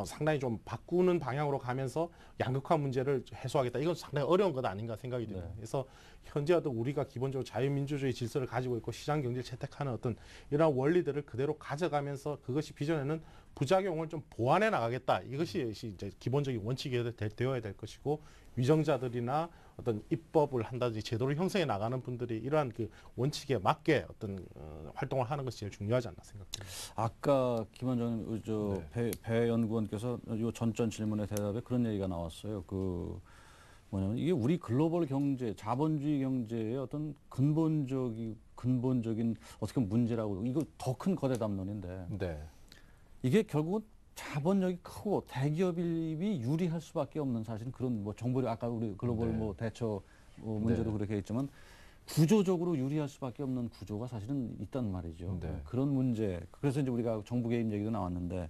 E: 상당히 좀 바꾸는 방향으로 가면서 양극화 문제를 해소하겠다. 이건 상당히 어려운 것 아닌가 생각이 됩니다.
A: 네.
E: 그래서 현재 어떤 우리가 기본적으로 자유민주주의 질서를 가지고 있고 시장 경제를 채택하는 어떤 이러한 원리들을 그대로 가져가면서 그것이 비전에는 부작용을 좀 보완해 나가겠다. 이것이 이제 기본적인 원칙이 되어야 될 것이고, 위정자들이나 어떤 입법을 한다든지 제도를 형성해 나가는 분들이 이러한 그 원칙에 맞게 어떤 활동을 하는 것이 제일 중요하지 않나 생각합니다.
A: 아까 김원장 배 연구원께서 요 전전 질문에 대답에 그런 얘기가 나왔어요. 그 뭐냐면 이게 우리 글로벌 경제, 자본주의 경제의 어떤 근본적인 어떻게 보면 문제라고, 이거 더 큰 거대 담론인데
C: 네.
A: 이게 결국은 자본력이 크고 대기업이 유리할 수밖에 없는, 사실은 그런 뭐 정보력, 아까 우리 글로벌
C: 네.
A: 뭐 대처 문제도
C: 네.
A: 그렇게 있지만 구조적으로 유리할 수밖에 없는 구조가 사실은 있단 말이죠.
C: 네.
A: 그런 문제. 그래서 이제 우리가 정부 개입 얘기도 나왔는데,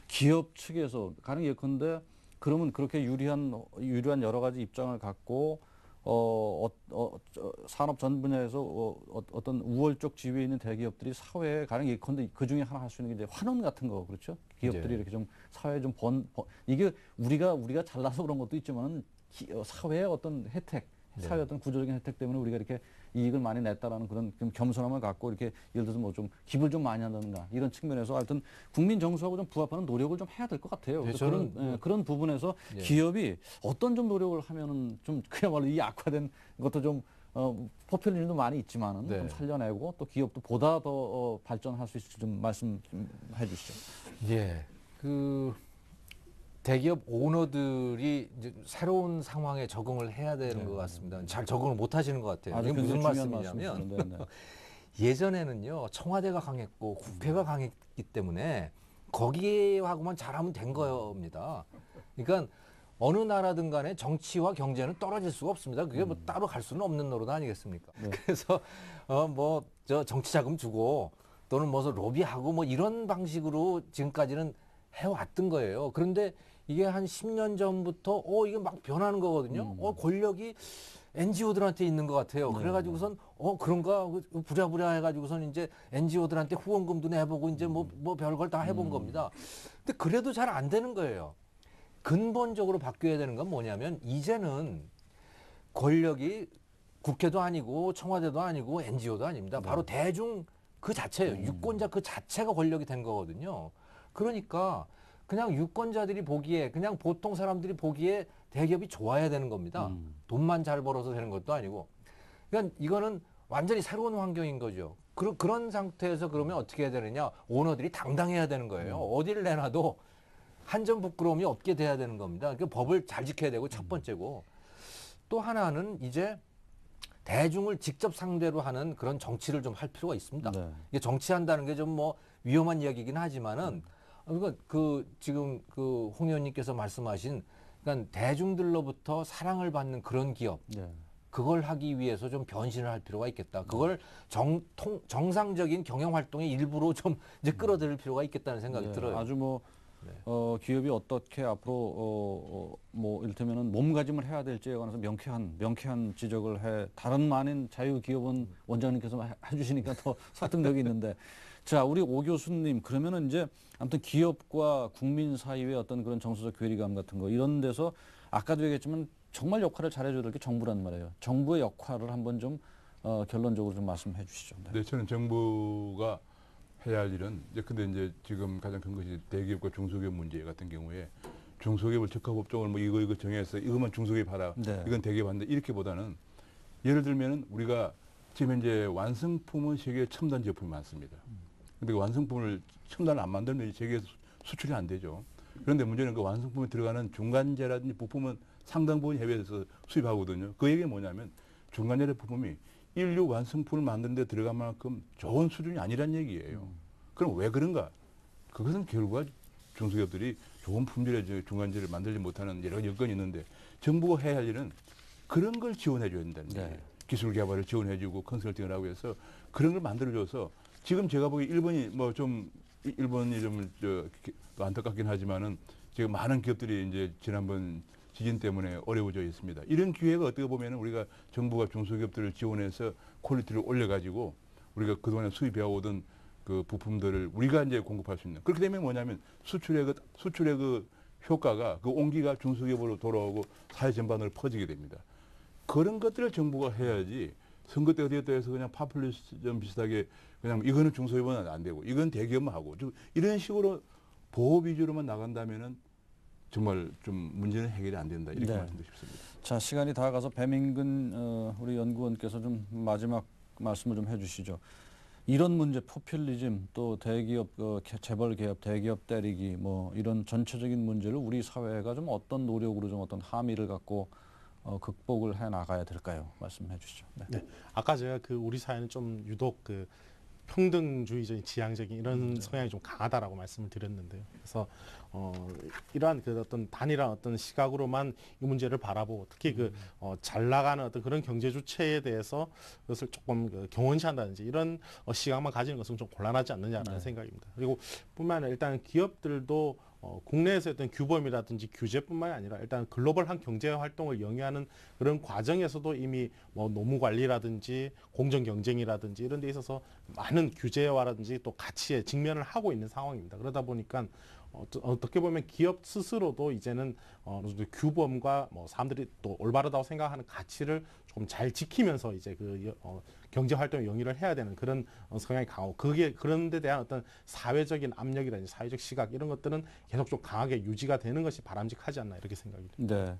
A: 기업 측에서 가령 예컨대 그러면 그렇게 유리한 여러 가지 입장을 갖고 산업 전 분야에서 어떤 우월적 지위에 있는 대기업들이 사회에 가령 예컨대 그 중에 하나 할 수 있는 게 이제 환원 같은 거, 그렇죠? 기업들이
C: 네.
A: 이렇게 좀 사회에 좀 이게 우리가 잘나서 그런 것도 있지만 사회의 어떤 혜택,
C: 네.
A: 사회 어떤 구조적인 혜택 때문에 우리가 이렇게 이익을 많이 냈다라는 그런 좀 겸손함을 갖고 이렇게 예를 들어서 뭐 좀 기부를 좀 많이 한다든가 이런 측면에서 하여튼 국민 정서하고 좀 부합하는 노력을 좀 해야 될 것 같아요.
C: 네,
A: 그래서
C: 저는
A: 그런 부분에서
C: 예.
A: 기업이 어떤 좀 노력을 하면은 좀 그야말로 이 악화된 것도 좀 포퓰리즘도 많이 있지만은
C: 네.
A: 좀 살려내고 또 기업도 보다 더 발전할 수 있을지 좀 말씀 좀 해주시죠.
C: 예. 그 대기업 오너들이 이제 새로운 상황에 적응을 해야 되는 것 같습니다. 잘 적응을 못 하시는 것 같아요. 이게 무슨
A: 굉장히 중요한
C: 말씀이냐면
A: 말씀이시죠. 네, 네.
C: 예전에는요, 청와대가 강했고 국회가 강했기 때문에 거기하고만 잘하면 된 겁니다. 그러니까 어느 나라든 간에 정치와 경제는 떨어질 수가 없습니다. 그게 뭐 따로 갈 수는 없는 노릇 아니겠습니까?
A: 네.
C: 그래서 뭐 저 정치 자금 주고 또는 뭐 로비하고 뭐 이런 방식으로 지금까지는 해왔던 거예요. 그런데 이게 한 10년 전부터 이게 막 변하는 거거든요. 권력이 NGO들한테 있는 것 같아요. 그래가지고선 그런가 부랴부랴 해가지고선 이제 NGO들한테 후원금도 내보고 이제 뭐 별걸 다 해본 겁니다. 근데 그래도 잘 안 되는 거예요. 근본적으로 바뀌어야 되는 건 뭐냐면 이제는 권력이 국회도 아니고 청와대도 아니고 NGO도 아닙니다. 바로 대중 그 자체예요. 유권자 그 자체가 권력이 된 거거든요. 그러니까 그냥 유권자들이 보기에, 그냥 보통 사람들이 보기에 대기업이 좋아야 되는 겁니다. 돈만 잘 벌어서 되는 것도 아니고. 그러니까 이거는 완전히 새로운 환경인 거죠. 그런 상태에서 그러면 어떻게 해야 되느냐? 오너들이 당당해야 되는 거예요. 어디를 내놔도 한 점 부끄러움이 없게 돼야 되는 겁니다. 그 법을 잘 지켜야 되고 첫 번째고, 또 하나는 이제 대중을 직접 상대로 하는 그런 정치를 좀 할 필요가 있습니다.
A: 네.
C: 이게 정치한다는 게 좀 뭐 위험한 이야기긴 하지만은 그러니까 지금 홍 의원님께서 말씀하신, 그러니까 대중들로부터 사랑을 받는 그런 기업,
A: 네.
C: 그걸 하기 위해서 좀 변신을 할 필요가 있겠다. 그걸 정상적인 경영 활동의 일부로 좀 이제 끌어들일 필요가 있겠다는 생각이
A: 네,
C: 들어요.
A: 아주 뭐 기업이 어떻게 앞으로 뭐 이를테면은 몸가짐을 해야 될지에 관해서 명쾌한 지적을 해, 다른 많은 자유기업은 원장님께서 해주시니까 더 설득력이 있는데, 자, 우리 오 교수님, 그러면은 이제 아무튼 기업과 국민 사이의 어떤 그런 정서적 괴리감 같은 거, 이런 데서 아까도 얘기했지만 정말 역할을 잘해줘야 될 게 정부란 말이에요. 정부의 역할을 한번 좀 결론적으로 좀 말씀해 주시죠. 네.
B: 네, 저는 정부가 해야 할 일은 근데 이제 지금 가장 큰 것이 대기업과 중소기업 문제 같은 경우에 중소기업을 적합업종을 뭐 이거 정해서 이것만 중소기업 하라,
A: 네.
B: 이건 대기업 한다 이렇게보다는 예를 들면은 우리가 지금 이제 완성품은 세계 첨단 제품이 많습니다. 근데 그 완성품을 첨단을 안 만들면 세계에서 수출이 안 되죠. 그런데 문제는 그 완성품에 들어가는 중간재라든지 부품은 상당 부분 해외에서 수입하거든요. 그 얘기는 뭐냐면 중간재의 부품이 인류 완성품을 만드는 데 들어간 만큼 좋은 수준이 아니란 얘기예요. 그럼 왜 그런가? 그것은 결과 중소기업들이 좋은 품질의 중간재를 만들지 못하는 여러 여건이 있는데 정부가 해야 할 일은 그런 걸 지원해 줘야 된다는
A: 네.
B: 얘기예요. 기술 개발을 지원해 주고 컨설팅을 하고 해서 그런 걸 만들어 줘서 지금 제가 보기 일본이 좀 안타깝긴 하지만은 지금 많은 기업들이 이제 지난번 지진 때문에 어려워져 있습니다. 이런 기회가 어떻게 보면은 우리가 정부가 중소기업들을 지원해서 퀄리티를 올려가지고 우리가 그동안에 수입해오던 그 부품들을 우리가 이제 공급할 수 있는. 그렇게 되면 뭐냐면 수출의 그 효과가 그 온기가 중소기업으로 돌아오고 사회 전반으로 퍼지게 됩니다. 그런 것들을 정부가 해야지 선거 때가 되었다 해서 그냥 파퓰리즘 비슷하게 그냥 이거는 중소기업은 안 되고 이건 대기업만 하고 이런 식으로 보호 위주로만 나간다면은 정말 좀 문제는 해결이 안 된다 이렇게
A: 네.
B: 말씀드리고 싶습니다.
A: 자, 시간이 다 가서 배민근 우리 연구원께서 좀 마지막 말씀을 좀 해주시죠. 이런 문제, 포퓰리즘, 또 대기업, 재벌 개업, 대기업 때리기, 뭐 이런 전체적인 문제를 우리 사회가 좀 어떤 노력으로 좀 어떤 함의를 갖고 극복을 해 나가야 될까요? 말씀해 주시죠. 네.
E: 네. 아까 제가 그 우리 사회는 좀 유독 그 평등주의적인 지향적인 이런 성향이 좀 강하다라고 말씀을 드렸는데요. 그래서 이러한 그 어떤 단일한 어떤 시각으로만 이 문제를 바라보고 특히 그 잘 나가는 어떤 그런 경제 주체에 대해서 그것을 조금 경원시한다든지 이런 시각만 가지는 것은 좀 곤란하지 않느냐라는 생각입니다. 그리고 뿐만 아니라 일단 기업들도 국내에서 어떤 규범이라든지 규제뿐만이 아니라 일단 글로벌한 경제 활동을 영위하는 그런 과정에서도 이미 뭐 노무 관리라든지 공정 경쟁이라든지 이런 데 있어서 많은 규제와라든지 또 가치에 직면을 하고 있는 상황입니다. 그러다 보니까 어떻게 보면 기업 스스로도 이제는 규범과 뭐 사람들이 또 올바르다고 생각하는 가치를 좀 잘 지키면서 이제 그 경제 활동에 영위를 해야 되는 그런 성향이 강하고 그게 그런 데 대한 어떤 사회적인 압력이라든지 사회적 시각 이런 것들은 계속 좀 강하게 유지가 되는 것이 바람직하지 않나 이렇게 생각이 듭니다.
A: 네.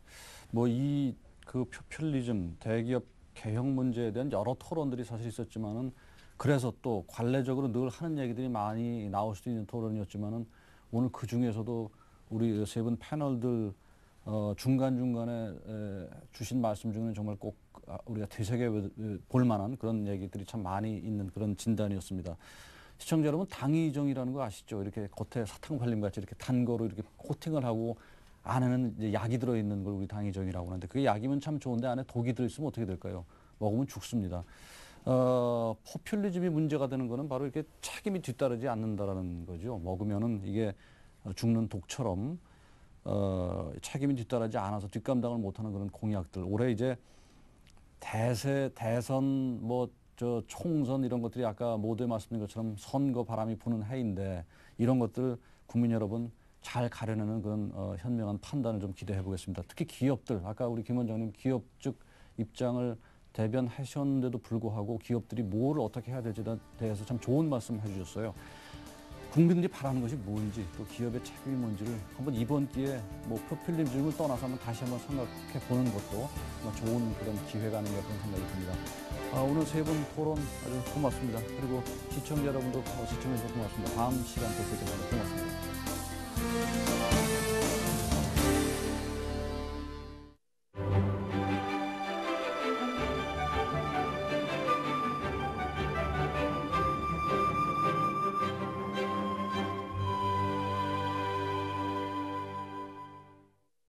A: 뭐 이 그 포퓰리즘, 대기업 개혁 문제에 대한 여러 토론들이 사실 있었지만은 그래서 또 관례적으로 늘 하는 얘기들이 많이 나올 수도 있는 토론이었지만은 오늘 그 중에서도 우리 세 분 패널들 중간중간에 주신 말씀 중에는 정말 꼭 우리가 되새겨 볼 만한 그런 얘기들이 참 많이 있는 그런 진단이었습니다. 시청자 여러분, 당이정이라는 거 아시죠? 이렇게 겉에 사탕 발림 같이 이렇게 단 거로 이렇게 코팅을 하고 안에는 이제 약이 들어있는 걸 우리 당이정이라고 하는데 그게 약이면 참 좋은데 안에 독이 들어있으면 어떻게 될까요? 먹으면 죽습니다. 포퓰리즘이 문제가 되는 거는 바로 이렇게 책임이 뒤따르지 않는다라는 거죠. 먹으면은 이게 죽는 독처럼 책임이 뒤따르지 않아서 뒷감당을 못하는 그런 공약들. 올해 이제 대선 총선 이런 것들이 아까 모두에 말씀드린 것처럼 선거 바람이 부는 해인데 이런 것들 국민 여러분 잘 가려내는 그런 현명한 판단을 좀 기대해 보겠습니다. 특히 기업들, 아까 우리 김 원장님 기업 측 입장을 대변하셨는데도 불구하고 기업들이 뭘 어떻게 해야 될지에 대해서 참 좋은 말씀 해주셨어요. 국민들이 바라는 것이 뭔지 또 기업의 책임이 뭔지를 한번 이번 기회에 뭐 포퓰리즘을 떠나서 한번 다시 한번 생각해 보는 것도 좋은 그런 기회가 아닌가 그런 생각이 듭니다. 오늘 세 분 토론 아주 고맙습니다. 그리고 시청자 여러분도 시청해 주셔서 고맙습니다. 다음 시간 또 뵙게 되면 고맙습니다.